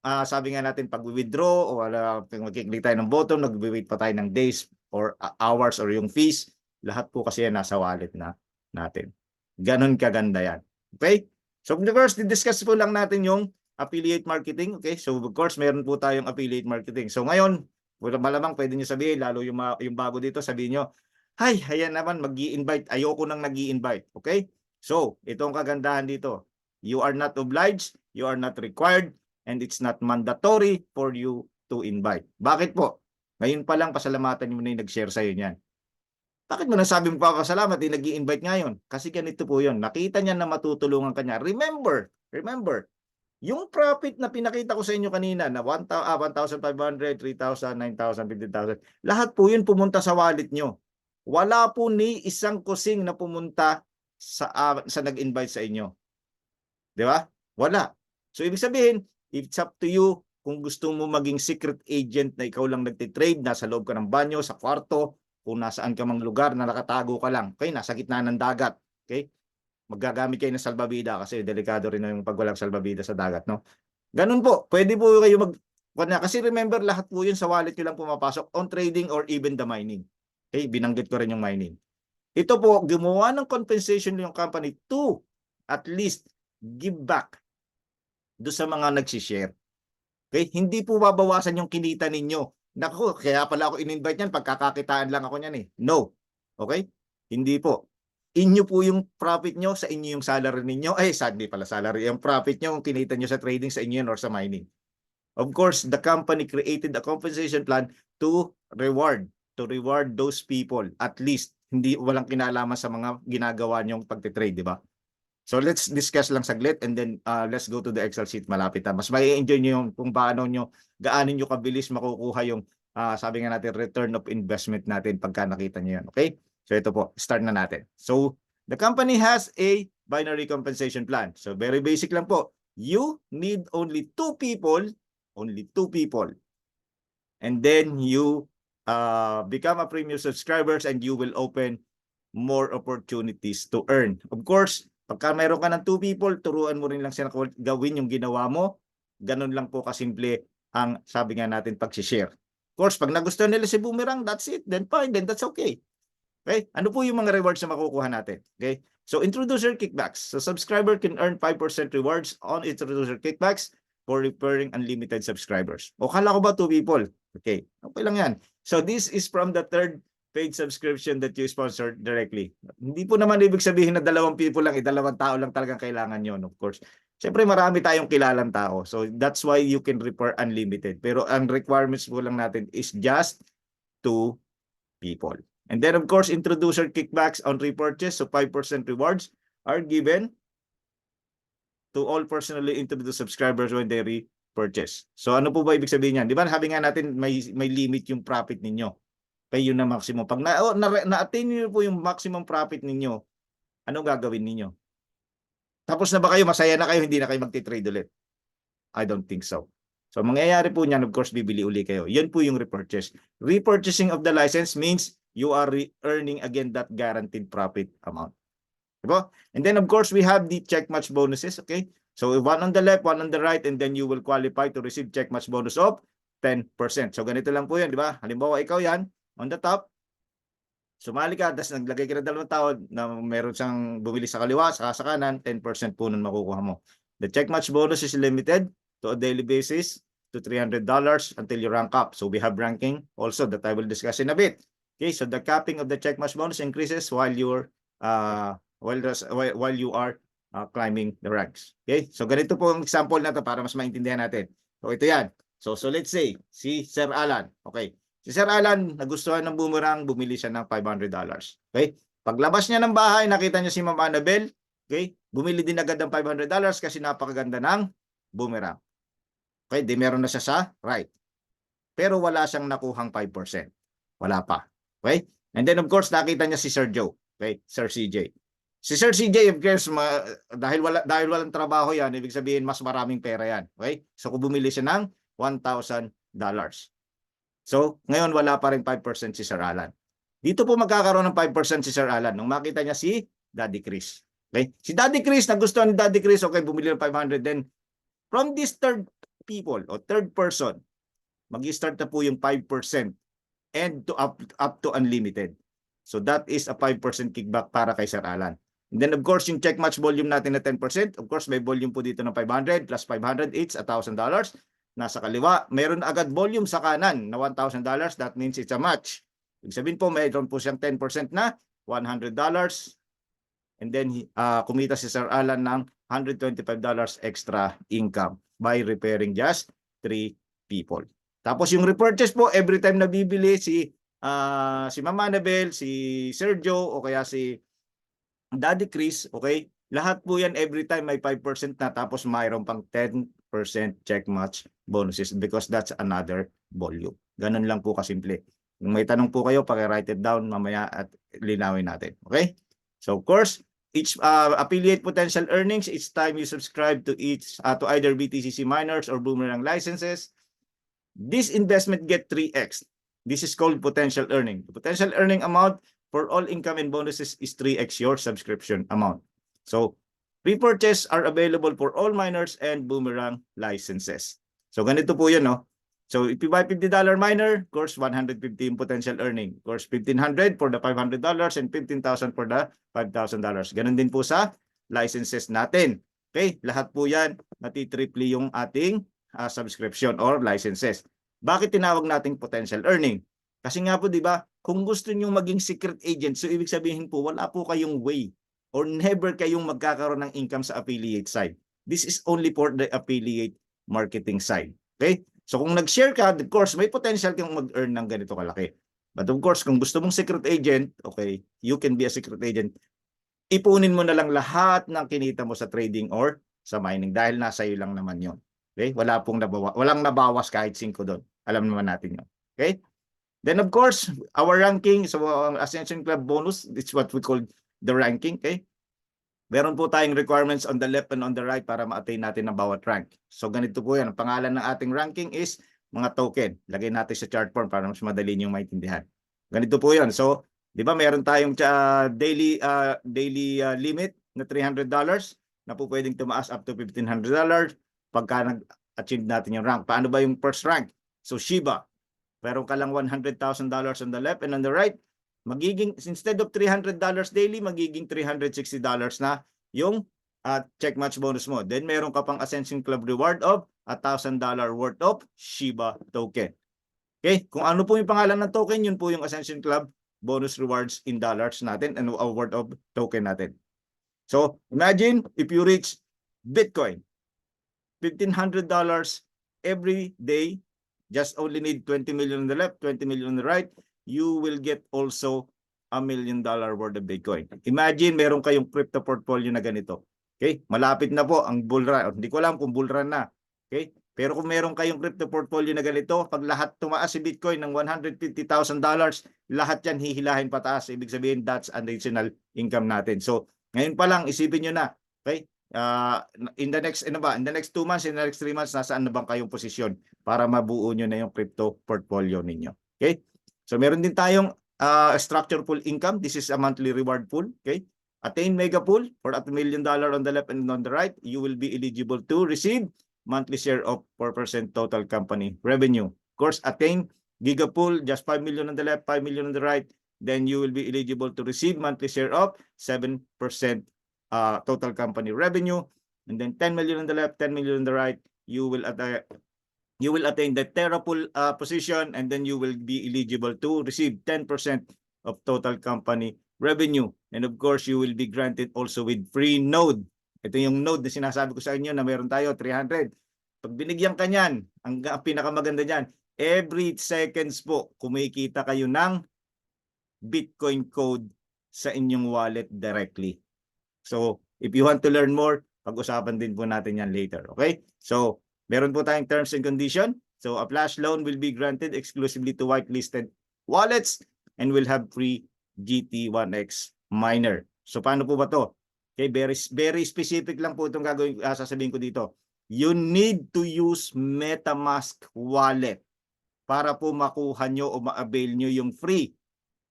sabi nga natin, pag-withdraw o mag-click tayo ng button, nag-wait pa tayo ng days or hours or yung fees. Lahat po kasi yan nasa wallet na natin. Ganon kaganda yan. Okay? So of course, discuss po lang natin yung affiliate marketing. Okay? So of course, meron po tayong affiliate marketing. So ngayon, malamang pwede nyo sabihin, lalo yung bago dito, sabihin nyo, ay, ayan naman, mag-i-invite. Ayoko nang nag-i-invite. Okay? So, ito ang kagandahan dito. You are not obliged, you are not required, and it's not mandatory for you to invite. Bakit po? Ngayon pa lang, pasalamatan mo na yung nag-share sa'yo niyan. Bakit mo nasabi mo pa pasalamat, nag-i-invite ngayon? Kasi ganito po yun. Nakita niya na matutulungan ka niya. Remember, yung profit na pinakita ko sa inyo kanina na 1,500, 3,000, 9,000, 15,000, lahat po yun pumunta sa wallet nyo. Wala po ni isang kusing na pumunta sa nag-invite sa inyo. Di ba? Wala. So ibig sabihin, it's up to you kung gusto mo maging secret agent na ikaw lang nagtitrade, nasa loob ka ng banyo, sa kwarto, kung nasaan ka mang lugar na nakatago ka lang. Okay, nasa gitna ng dagat. Okay? Maggagamit kayo ng salbabida kasi delikado rin yung pag walang salbabida sa dagat, no? Ganun po. Pwede po kayo kasi remember, lahat po yun sa wallet nyo lang pumapasok on trading or even the mining. Okay, binanggit ko rin yung mining. Ito po, gumawa ng compensation yung company to at least give back do sa mga nagsishare. Okay? Hindi po babawasan yung kinita ninyo. Naku, kaya pala ako in-invite niyan, pagkakakitaan lang ako niyan eh. No. Okay? Hindi po. Inyo po yung profit nyo, sa inyo yung salary ninyo. Hindi pala salary. Yung profit nyo, yung kinita nyo sa trading, sa inyo yun or sa mining. Of course, the company created a compensation plan to reward those people. At least, hindi walang kinalaman sa mga ginagawa nyong pagtitrade, di ba? So let's discuss lang saglit and then let's go to the Excel sheet malapit na. Mas mai-enjoy nyo yung kung gaano nyo kabilis makukuha yung sabi nga natin return of investment natin pagka nakita nyo yan. Okay? So ito po, start na natin. So the company has a binary compensation plan. So very basic lang po. You need only two people. And then you become a premium subscribers and you will open more opportunities to earn. Of course, pagka mayroon ka ng 2 people, turuan mo rin lang sila gawin yung ginawa mo. Ganun lang po kasimple ang sabi nga natin pag-share. Of course, pag nagustuhan nila si Boomerang, that's it. Then fine, then that's okay. Okay? Ano po yung mga rewards na makukuha natin? Okay? So, introducer kickbacks. So, subscriber can earn 5% rewards on introducer kickbacks for referring unlimited subscribers. O, kala ko ba 2 people? Okay. Okay lang yan. So, this is from the third paid subscription that you sponsored directly. Hindi po naman ibig sabihin na 2 people lang, 2 tao lang talagang kailangan yon, of course. Siyempre marami tayong kilalang tao. So that's why you can refer unlimited. Pero ang requirements po lang natin is just 2 people. And then of course, introducer kickbacks on repurchase. So 5% rewards are given to all personally introduced subscribers when they repurchase. So ano po ba ibig sabihin niyan? Di ba sabi nga natin may limit yung profit ninyo. Kayo na maximum. Pag na-attain niyo po yung maximum profit ninyo, ano gagawin ninyo? Tapos na ba kayo? Masaya na kayo? Hindi na kayo magti-trade ulit? I don't think so. So, mangyayari po niyan, of course, bibili uli kayo. Yan po yung repurchase. Repurchasing of the license means you are earning again that guaranteed profit amount. Diba? And then, of course, we have the check match bonuses. Okay? So, one on the left, one on the right, and then you will qualify to receive check match bonus of 10%. So, ganito lang po yan, di ba? Halimbawa, ikaw yan, on the top, sumali ka, tapos naglagay ka ng 2 tao na meron siyang bumili sa kaliwa, sa kanan, 10% po nun makukuha mo. The check match bonus is limited to a daily basis to $300 until you rank up. So we have ranking also that I will discuss in a bit. Okay, so the capping of the check match bonus increases while you are climbing the ranks. Okay, so ganito po ang example na to para mas maintindihan natin. So ito yan. So let's say, si Sir Alan. Okay. Si Sir Alan, nagustuhan ng Boomerang, bumili siya ng $500. Okay? Paglabas niya ng bahay, nakita niya si Ma'am Annabel, okay? Bumili din agad ng $500 kasi napakaganda ng Boomerang. Okay? Di meron na siya sa right. Pero wala siyang nakuhang 5%. Wala pa. Okay? And then of course, nakita niya si Sir Joe. Okay? Sir CJ. Si Sir CJ, of course, dahil walang trabaho yan, ibig sabihin mas maraming pera yan. Okay? So kung bumili siya ng $1,000. So, ngayon wala pa rin 5% si Sir Alan. Dito po magkakaroon ng 5% si Sir Alan nung makita niya si Daddy Chris. Okay? Si Daddy Chris, nagustuhan ni Daddy Chris, okay, bumili ng 500. Then, from this third people o third person, mag-start na po yung 5% and to up to unlimited. So, that is a 5% kickback para kay Sir Alan. And then, of course, yung check match volume natin na 10%, of course, may volume po dito ng 500 plus 500, it's $1,000. Nasa kaliwa, mayroon agad volume sa kanan na $1,000. That means it's a match. Ibig sabihin po, mayroon po siyang 10% na $100. And then, kumita si Sir Alan ng $125 extra income by repairing just 3 people. Tapos yung repurchase po, every time na bibili si Ma'am Annabel, si Sir Joe, o kaya si Daddy Chris, okay? Lahat po yan every time may 5% na tapos mayroon pang 10% check match bonuses because that's another volume. Ganun lang po kasimple. Kung may tanong po kayo, paki-write it down mamaya at linawin natin. Okay? So of course, each affiliate potential earnings each time you subscribe to to either BTCC miners or Boomerang licenses. This investment get 3x. This is called potential earning. The potential earning amount for all income and bonuses is 3x your subscription amount. So repurchase are available for all miners and Boomerang licenses. So ganito po yun, no? So if you buy $50 miner, of course, 150 yung potential earning. Of course, $1,500 for the $500 and $15,000 for the $5,000. Ganun din po sa licenses natin. Okay? Lahat po yan, natitriple yung ating subscription or licenses. Bakit tinawag nating potential earning? Kasi nga po, di ba, kung gusto niyo maging secret agent, so ibig sabihin po, wala po kayong way or never kayong magkakaroon ng income sa affiliate side. This is only for the affiliate marketing side. Okay? So kung nag-share ka, of course, may potential kang mag-earn ng ganito kalaki. But of course, kung gusto mong secret agent, okay, you can be a secret agent. Ipunin mo na lang lahat ng kinita mo sa trading or sa mining dahil nasa iyo lang naman yon. Okay? Walang nabawas kahit 5 doon. Alam naman natin yon. Okay? Then of course, our ranking, so ang Ascension Club bonus, it's what we call the ranking. Okay? Meron po tayong requirements on the left and on the right para ma-attain natin ang bawat rank. So ganito po yan. Ang pangalan ng ating ranking is mga token. Lagay natin sa chart form para mas madali niyong maintindihan. Ganito po yan. So, di ba meron tayong daily limit na $300 na po pwedeng tumaas up to $1,500 pagka nag-achieve natin yung rank. Paano ba yung first rank? So Shiba, meron ka lang $100,000 on the left and on the right. Magiging, instead of $300 daily, magiging $360 na yung check match bonus mo. Then meron ka pang Ascension Club reward of $1,000 worth of Shiba token. Okay, kung ano po yung pangalan ng token, yun po yung Ascension Club bonus rewards in dollars natin and worth of token natin. So imagine if you reach Bitcoin, $1,500 every day, just only need 20 million on the left, 20 million on the right, you will get also $1 million worth of Bitcoin. Imagine meron kayong crypto portfolio na ganito. Okay? Malapit na po ang bull run. Hindi ko alam kung bull run na. Okay? Pero kung meron kayong crypto portfolio na ganito, pag lahat tumaas si Bitcoin ng $150,000, lahat yan hihilahin pataas. Ibig sabihin, that's additional income natin. So, ngayon pa lang, isipin nyo na. Okay? In the next 2 months, in the next 3 months, nasaan na bang kayong posisyon para mabuo nyo na yung crypto portfolio ninyo. Okay? So meron din tayong structure pool income. This is a monthly reward pool. Okay? Attain mega pool for $1 million on the left and on the right. You will be eligible to receive monthly share of 4% total company revenue. Of course, attain giga pool, just 5 million on the left, 5 million on the right. Then you will be eligible to receive monthly share of 7% total company revenue. And then 10 million on the left, 10 million on the right. You will attain the Terra pool position, and then you will be eligible to receive 10% of total company revenue. And of course, you will be granted also with free node. Ito yung node na sinasabi ko sa inyo na meron tayo, 300. Pag binigyan ka niyan, ang pinakamaganda niyan, every seconds po, kumikita kayo ng Bitcoin code sa inyong wallet directly. So, if you want to learn more, pag-usapan din po natin yan later. Okay? So, meron po tayong terms and condition. So, a flash loan will be granted exclusively to whitelisted wallets and will have free GT1X miner. So, paano po ba to? Okay, very specific lang po itong gagawin, sasabihin ko dito. You need to use MetaMask wallet para po makuha nyo o ma-avail nyo yung free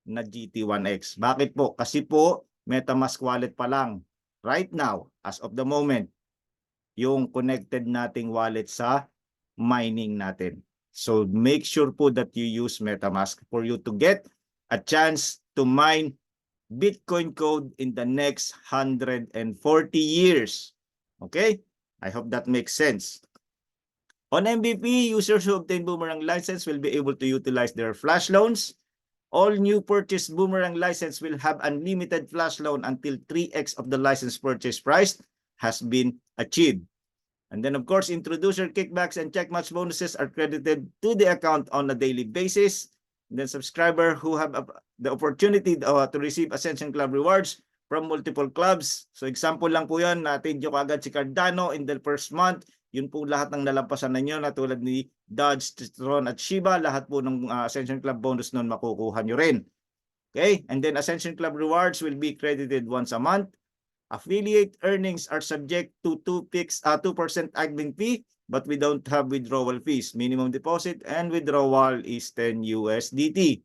na GT1X. Bakit po? Kasi po, MetaMask wallet pa lang right now, as of the moment, yung connected nating wallet sa mining natin. So make sure po that you use MetaMask for you to get a chance to mine Bitcoin code in the next 140 years. Okay? I hope that makes sense. On MVP, users who obtain Boomerang license will be able to utilize their flash loans. All new purchased Boomerang license will have unlimited flash loan until 3x of the license purchase price has been achieved. And then, of course, introducer kickbacks and check match bonuses are credited to the account on a daily basis. And then, subscriber who have the opportunity to receive Ascension Club rewards from multiple clubs. So, example lang po yan, natin yung agad si Cardano in the first month. Yun po lahat ng nalampasan ninyo na tulad ni Dodge, Tron at Shiba. Lahat po ng Ascension Club bonus nun makukuha nyo rin. Okay? And then Ascension Club rewards will be credited once a month. Affiliate earnings are subject to 2% admin fee, but we don't have withdrawal fees. Minimum deposit and withdrawal is 10 USDT.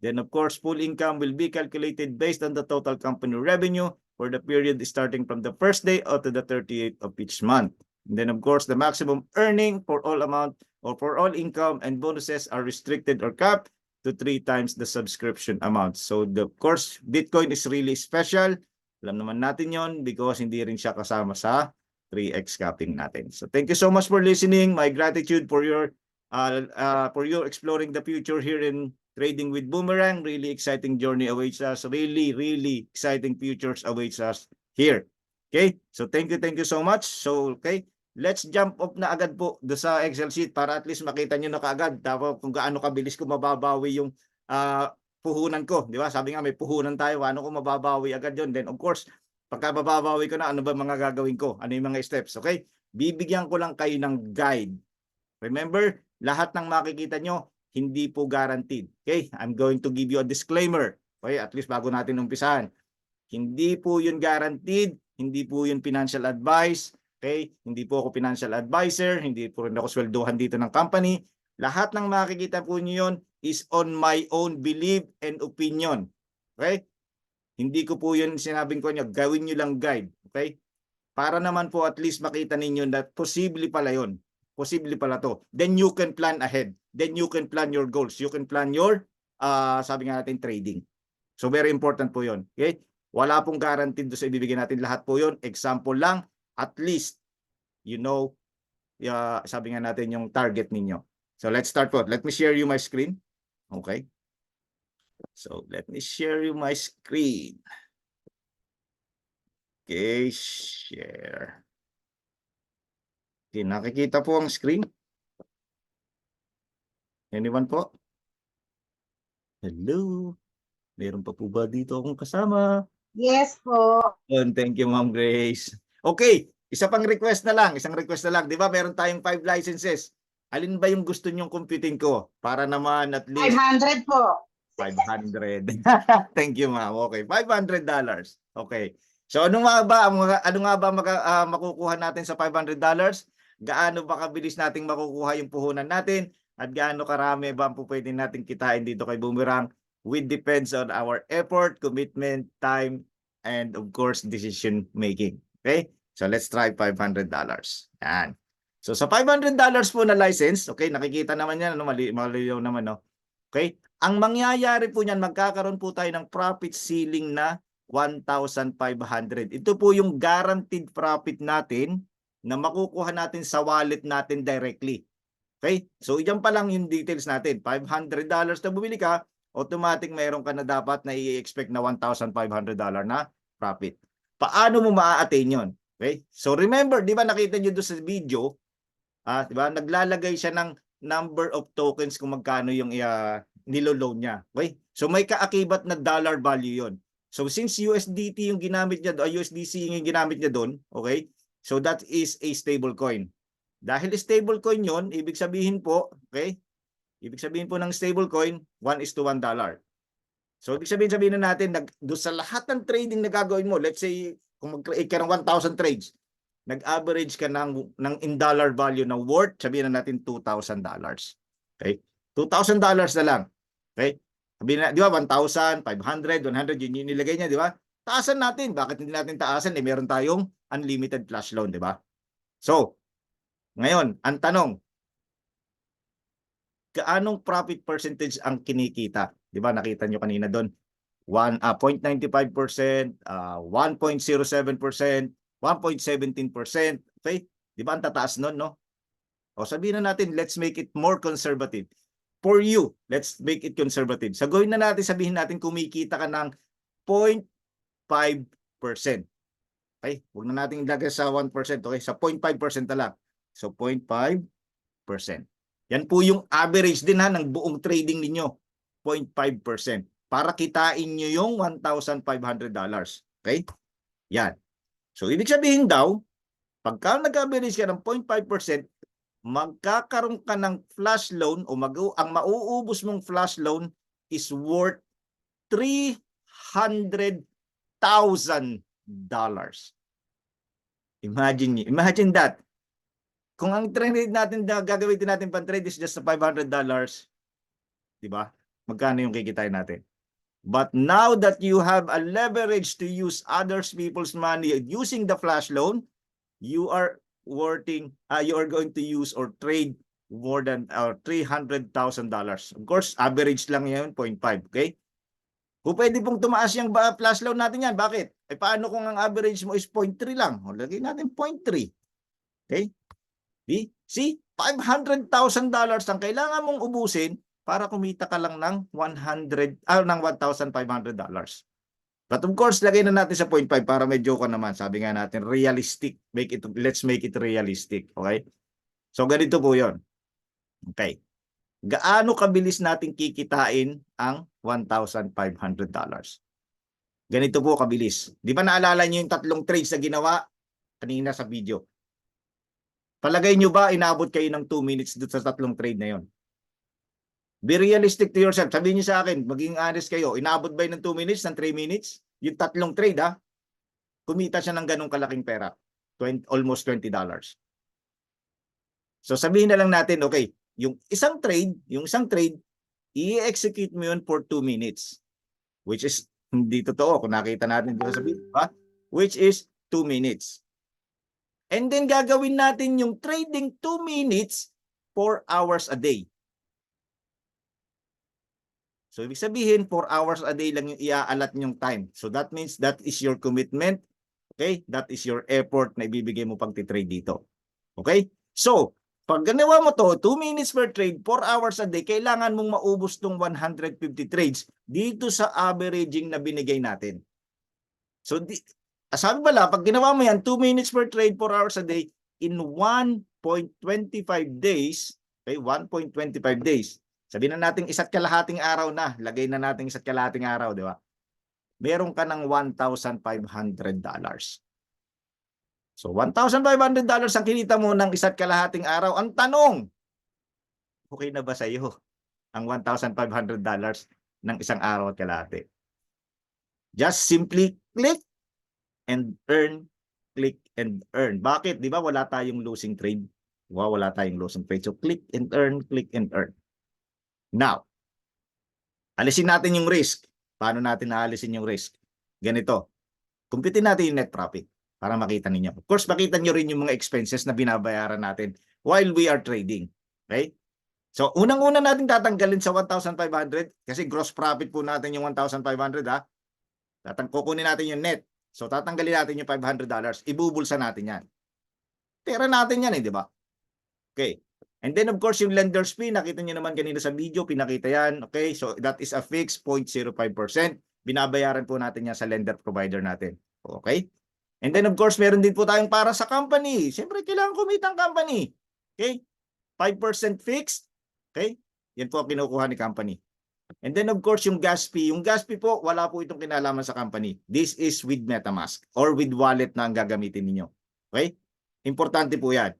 Then of course, full income will be calculated based on the total company revenue for the period starting from the first day or to the 30th of each month. And then of course, the maximum earning for all amount or for all income and bonuses are restricted or capped to 3 times the subscription amount. So of course, Bitcoin is really special. Alam naman natin yon because hindi rin siya kasama sa 3x capping natin. So thank you so much for listening. My gratitude for your exploring the future here in trading with Boomerang. Really exciting journey awaits us. Really exciting futures awaits us here. Okay? So thank you so much. So okay, let's jump off na agad po do sa Excel sheet para at least makita nyo na kaagad tapos kung gaano kabilis ko mababawi yung puhunan ko, di ba? Sabi nga may puhunan tayo, paano ko mababawi agad yon? Then of course, pagka mababawi ko na, ano ba mga gagawin ko? Ano yung mga steps? Okay? Bibigyan ko lang kayo ng guide. Remember, lahat ng makikita nyo, hindi po guaranteed. Okay? I'm going to give you a disclaimer. Okay? At least bago natin umpisahan. Hindi po yun guaranteed. Hindi po yun financial advice. Okay? Hindi po ako financial advisor. Hindi po rin ako sweldohan dito ng company. Lahat ng makikita po nyo yun is on my own belief and opinion. Okay? Hindi ko po yun sinabing ko nyo, gawin nyo lang guide. Okay? Para naman po at least makita ninyo na posible pala yun. Posible pala to. Then you can plan ahead. Then you can plan your goals. You can plan your, sabi nga natin, trading. So very important po yun. Okay? Wala pong guaranteed doon sa ibibigay natin. Lahat po yun. Example lang. At least, you know, sabi nga natin yung target ninyo. So let's start po. Let me share you my screen. Okay. So let me share you my screen. Okay, share. Okay, nakikita po ang screen. Anyone po? Hello. Meron pa po ba dito akong kasama? Yes po. Thank you, Ma'am Grace. Okay, isa pang request na lang. Isang request na lang. Di ba meron tayong 5 licenses? Alin ba yung gusto nyong computing ko? Para naman at least 500 po. 500. Thank you, ma'am. Okay, $500. Okay. So ano nga ba makukuha natin sa $500? Gaano ba kabilis nating makukuha yung puhunan natin? At gaano karami ba ang pwede nating kitain dito kay Boomerang? It depends on our effort, commitment, time, and of course, decision making. Okay? So let's try $500. Yan. So sa $500 po na license, okay, nakikita naman yan, ano, maliyaw naman, no? Okay? Ang mangyayari po niyan, magkakaroon po tayo ng profit ceiling na 1,500. Ito po yung guaranteed profit natin na makukuha natin sa wallet natin directly. Okay? So yan pa lang yung details natin. $500 na bumili ka, automatic mayroon ka na dapat na i-expect na $1,500 na profit. Paano mo maa-attain yun? Okay? So remember, di ba nakita nyo doon sa video, di ba? Naglalagay siya ng number of tokens kung magkano yung nilo-loan niya. Okay? So may kaakibat na dollar value yon. So since USDT yung ginamit niya, USDC yung ginamit niya doon, okay? So that is a stable coin. Dahil stable coin yon, ibig sabihin po, okay? Ibig sabihin po ng stable coin, 1:1 dollar. So ibig sabihin na natin, doon sa lahat ng trading na gagawin mo, let's say, kung mag-create ka ng 1,000 trades, nag-average ka ng in dollar value na worth, sabihin na natin $2,000. Okay? $2,000 na lang. Okay? Sabihin na, di ba, 1,000, 500, 100, yun yung nilagay niya, di ba? Taasan natin. Bakit hindi natin taasan? Meron tayong unlimited flash loan, di ba? So, ngayon, ang tanong, kaanong profit percentage ang kinikita? Di ba, nakita nyo kanina doon? 0.95%, 1.07%, 1.17%. Okay? Di ba ang tataas nun, no? O sabihin na natin, let's make it more conservative. For you, let's make it conservative. So gawin na natin, sabihin natin kumikita ka ng 0.5%. Okay? Huwag na natin ilagay sa 1%. Okay? Sa 0.5% na lang. So 0.5%. Yan po yung average din ha ng buong trading ninyo. 0.5%. Para kitain nyo yung $1,500. Okay? Yan. So, ibig sabihin daw, pagka nag-average ka ng 0.5%, magkakaroon ka ng flash loan o ang mauubos mong flash loan is worth $300,000. Imagine that. Kung ang trade natin na gagamitin natin pan-trade is just $500, di ba? Magkano yung kikitain natin? But now that you have a leverage to use other people's money using the flash loan, you are going to use or trade more than $300,000. Of course, average lang yun, 0.5, okay? Kung pwede pong tumaas yung flash loan natin yan, bakit? Eh paano kung ang average mo is 0.3 lang? O, lagay natin 0.3. Okay? See? $500,000 ang kailangan mong ubusin para kumita ka lang ng ng $1,500. But of course, lagay na natin sa 0.5 para medyo ka naman. Sabi nga natin, realistic. Let's make it realistic. Okay? So, ganito po yun. Okay. Gaano kabilis natin kikitain ang $1,500? Ganito po kabilis. Di ba naalala niyo yung 3 trades na ginawa kanina sa video? Palagay nyo ba inaabot kayo ng 2 minutes doon sa 3 trade na yon? Be realistic to yourself. Sabihin niyo sa akin, maging honest kayo, inaabot ba yun ng 2 minutes, ng 3 minutes? Yung 3 trade ha, kumita siya ng ganong kalaking pera. Almost $20. So sabihin na lang natin, okay, yung isang trade, i-execute mo yun for 2 minutes. Which is, hindi totoo. Kung nakita natin dito sa video, ha? Which is 2 minutes. And then gagawin natin yung trading 2 minutes, 4 hours a day. So ibig sabihin, 4 hours a day lang yung iaalat yung time. So that means that is your commitment. Okay? That is your effort na ibibigay mo pag titrade dito. Okay? So, pag ganawa mo to, 2 minutes per trade, 4 hours a day, kailangan mong maubos tong 150 trades dito sa averaging na binigay natin. So, sabi pala, pag ginawa mo yan, 2 minutes per trade, 4 hours a day, in 1.25 days, okay, 1.25 days, sabihin na natin isa't kalahating araw na, lagay na natin isa't kalahating araw, di ba? Meron ka ng $1,500. So, $1,500 ang kinita mo ng isa't kalahating araw. Ang tanong, okay na ba sa iyo ang $1,500 ng isang araw at kalahati? Just simply click and earn, click and earn. Bakit? Di ba wala tayong losing trade? Wala tayong losing trade. So, click and earn, click and earn. Now, alisin natin yung risk. Paano natin naalisin yung risk? Ganito. Kumpitin natin yung net profit para makita ninyo. Of course, makita nyo rin yung mga expenses na binabayaran natin while we are trading. Okay? So, unang-una natin tatanggalin sa 1,500 kasi gross profit po natin yung 1,500 ha. Kukunin natin yung net. So, tatanggalin natin yung $500. Ibubulsa natin yan. Pera natin yan di ba? Okay. And then, of course, yung lender's fee, nakita nyo naman kanina sa video, pinakita yan. Okay, so that is a fixed 0.05%. Binabayaran po natin yan sa lender provider natin. Okay? And then, of course, meron din po tayong para sa company. Siyempre, kailangan kumita ang company. Okay? 5% fixed. Okay? Yan po ang kinukuha ni company. And then, of course, yung gas fee. Yung gas fee po, wala po itong kinalaman sa company. This is with MetaMask or with wallet na ang gagamitin ninyo. Okay? Importante po yan.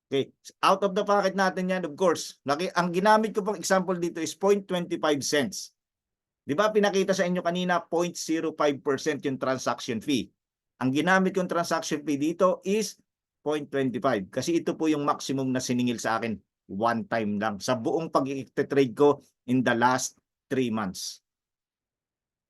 Okay, out of the pocket natin yan, of course. Ang ginamit ko pang example dito is 0.25 cents. Di ba pinakita sa inyo kanina 0.05% yung transaction fee. Ang ginamit kong transaction fee dito is 0.25 kasi ito po yung maximum na siningil sa akin one time lang sa buong pag-trade ko in the last 3 months.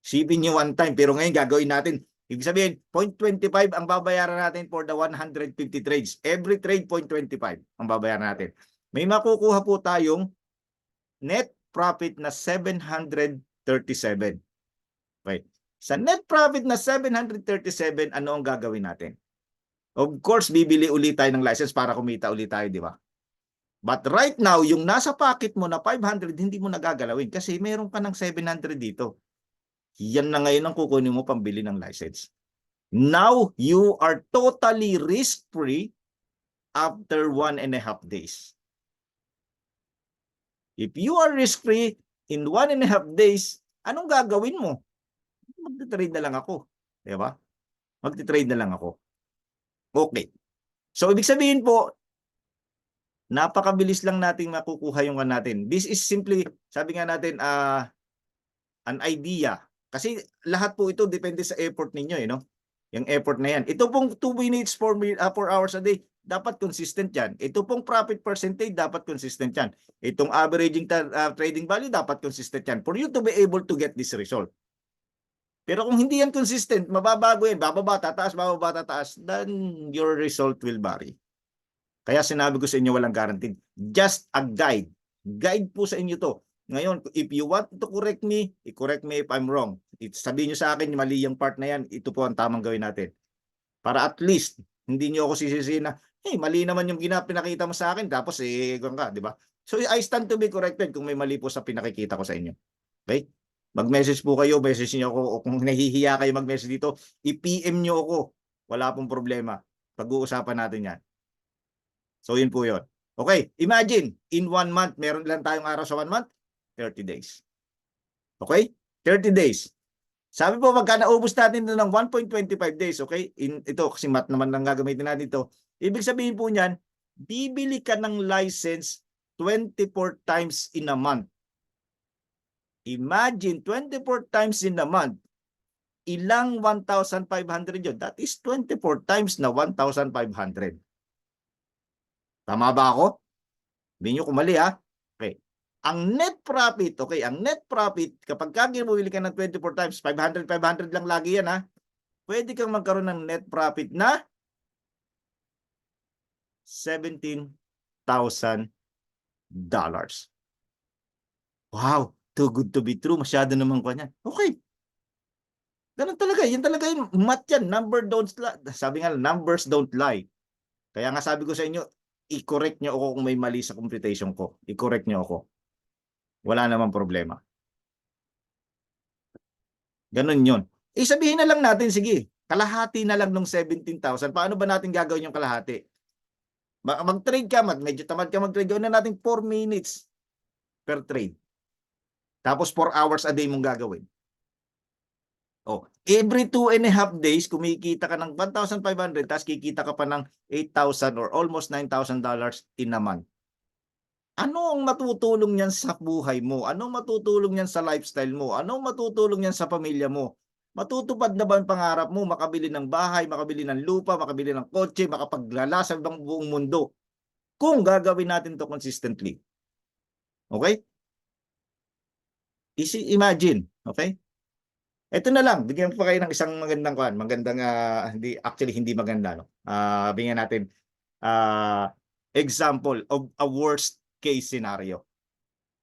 Sipin nyo one time pero ngayon gagawin natin. Ibig sabihin, 0.25 ang babayaran natin for the 150 trades. Every trade, 0.25 ang babayaran natin. May makukuha po tayong net profit na 737. Okay. Sa net profit na 737, ano ang gagawin natin? Of course, bibili ulit tayo ng license para kumita ulit tayo, di ba? But right now, yung nasa pocket mo na 500, hindi mo nagagalawin kasi meron ka ng 700 dito. Yan na ngayon ang kukunin mo pambili ng license. Now, you are totally risk-free after 1.5 days. If you are risk-free in 1.5 days, anong gagawin mo? Magti-trade na lang ako. Diba? Magti-trade na lang ako. Okay. So, ibig sabihin po, napakabilis lang nating makukuha yung natin. This is simply, sabi nga natin, an idea. Kasi lahat po ito depende sa effort ninyo, no? yung effort na yan. Ito pong 2 minutes, 4 hours a day, dapat consistent yan. Ito pong profit percentage, dapat consistent yan. Itong averaging trading value, dapat consistent yan for you to be able to get this result. Pero kung hindi yan consistent, mababago yan, bababa, tataas, then your result will vary. Kaya sinabi ko sa inyo, walang guaranteed. Just a guide. Guide po sa inyo to. Ngayon, if you want to correct me, i-correct me if I'm wrong. Sabihin nyo sa akin, mali yung part na yan, ito po ang tamang gawin natin. Para at least, hindi nyo ako sisisihin na, hey, mali naman yung pinakita mo sa akin, tapos ka, di ba? So, I stand to be corrected kung may mali po sa pinakikita ko sa inyo. Okay? Mag-message po kayo, message nyo ako, o kung nahihiya kayo mag-message dito, i-PM nyo ako. Wala pong problema. Pag-uusapan natin yan. So, yun po yun. Okay, imagine, in 1 month, meron lang tayong araw sa 1 month, 30 days. Okay? 30 days. Sabi po, pagka naubos natin ito ng 1.25 days, okay? Ito, kasi math naman lang gagamitin natin ito. Ibig sabihin po niyan, bibili ka ng license 24 times in a month. Imagine, 24 times in a month. Ilang 1,500 yun? That is 24 times na 1,500. Tama ba ako? Hindi nyo kumali ha? Okay. Ang net profit, okay, ang net profit, kapag bumili ka ng 24 times, 500 lang lagi yan ha, pwede kang magkaroon ng net profit na $17,000. Wow, too good to be true. Masyado naman ko niyan. Okay. Ganun talaga. Yan talaga yung math yan. Sabi nga, numbers don't lie. Kaya nga sabi ko sa inyo, i-correct nyo ako kung may mali sa computation ko. I-correct nyo ako. Wala namang problema. Ganun yun. Sabihin na lang natin, sige, kalahati na lang ng 17,000. Paano ba natin gagawin yung kalahati? Mag-trade ka, medyo tamad ka mag-trade. Gawin na natin 4 minutes per trade. Tapos 4 hours a day mong gagawin. Oh, every 2.5 days, kumikita ka ng 1,500, tapos kikita ka pa ng 8,000 or almost $9,000 in a month. Ano ang matutulong niyan sa buhay mo? Ano ang matutulong niyan sa lifestyle mo? Ano ang matutulong niyan sa pamilya mo? Matutupad na ba ang pangarap mo? Makabili ng bahay, makabili ng lupa, makabili ng kotse, makapaglala sa buong mundo. Kung gagawin natin to consistently. Okay? Imagine, okay? Ito na lang, bigyan ko pa kayo ng isang magandang hindi maganda, no. Bigyan natin example of a worst case scenario.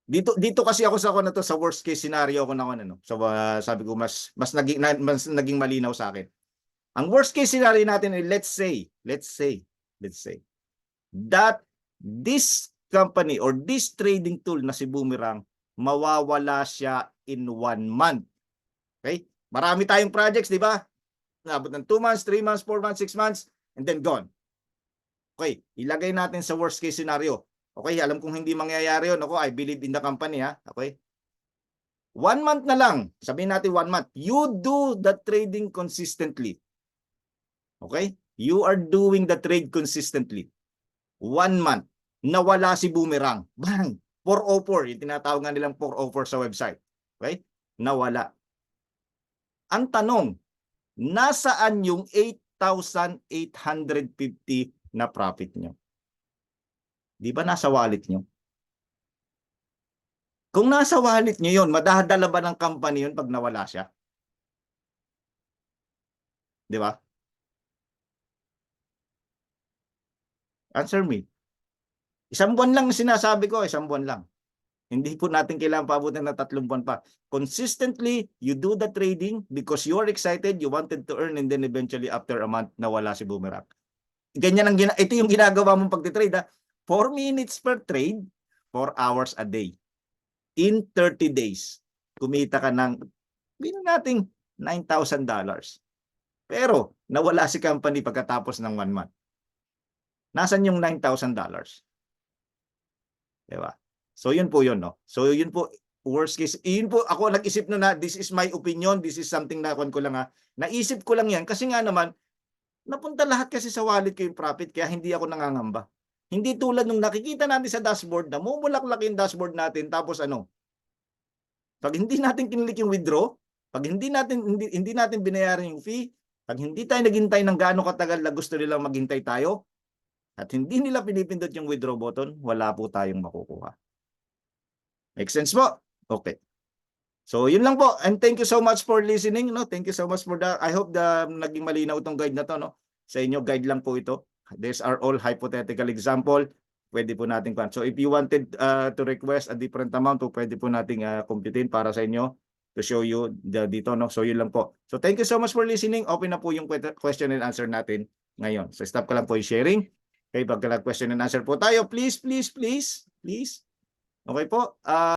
Dito kasi ako sa worst case scenario ako na So sabi ko mas naging malinaw sa akin. Ang worst case scenario natin ay let's say that this company or this trading tool na si Boomerang mawawala siya in 1 month. Okay? Marami tayong projects, di ba? Nabot ng 2 months, 3 months, 4 months, 6 months, and then gone. Okay, ilagay natin sa worst case scenario. Okay, alam kong hindi mangyayari yun. Ako, I believe in the company, ha? Okay? 1 month na lang. Sabihin natin 1 month. You do the trading consistently. Okay? You are doing the trade consistently. 1 month. Nawala si Boomerang. Bang! 404. Yung tinatawag nga nilang 404 sa website. Okay? Nawala. Ang tanong, nasaan yung 8,850 na profit nyo? Di ba nasa wallet nyo? Kung nasa wallet nyo yun, madadala ba ng company yun pag nawala siya? Di ba? Answer me. 1 buwan lang sinasabi ko, 1 buwan lang. Hindi po natin kailangan paabutin ng 3 buwan pa. Consistently, you do the trading because you're excited, you wanted to earn, and then eventually after a month, nawala si Boomerang. Ganyan ito yung ginagawa mong pagtitrade. 4 minutes per trade, 4 hours a day. In 30 days, kumita ka ng, bilang nating $9,000. Pero, nawala si company pagkatapos ng 1 month. Nasaan yung $9,000? Diba? So yun po yun, no? So yun po, worst case. Yun po, ako nag-isip na this is my opinion, this is something na ko lang ha. Naisip ko lang yan kasi nga naman, napunta lahat kasi sa wallet ko yung profit kaya hindi ako nangangamba. Hindi tulad nung nakikita natin sa dashboard na mumulaklak yung dashboard natin tapos pag hindi natin kinilik yung withdraw, pag hindi natin binayaran yung fee, Pag hindi tayo naghintay ng gaano katagal na gusto nilang maghintay tayo, at hindi nila pinipindot yung withdraw button, wala po tayong makukuha. Make sense po? Okay. So, yun lang po. And thank you so much for listening. No? Thank you so much for that. I hope naging malinaw itong guide na to. No? Sa inyo, guide lang po ito. These are all hypothetical example. Pwede po natin. So, if you wanted to request a different amount, pwede po nating computein para sa inyo to show you dito. No? So, yun lang po. So, thank you so much for listening. Open na po yung question and answer natin ngayon. So, stop ko lang po yung sharing. Okay, pagka question and answer po tayo. Please. Okay po.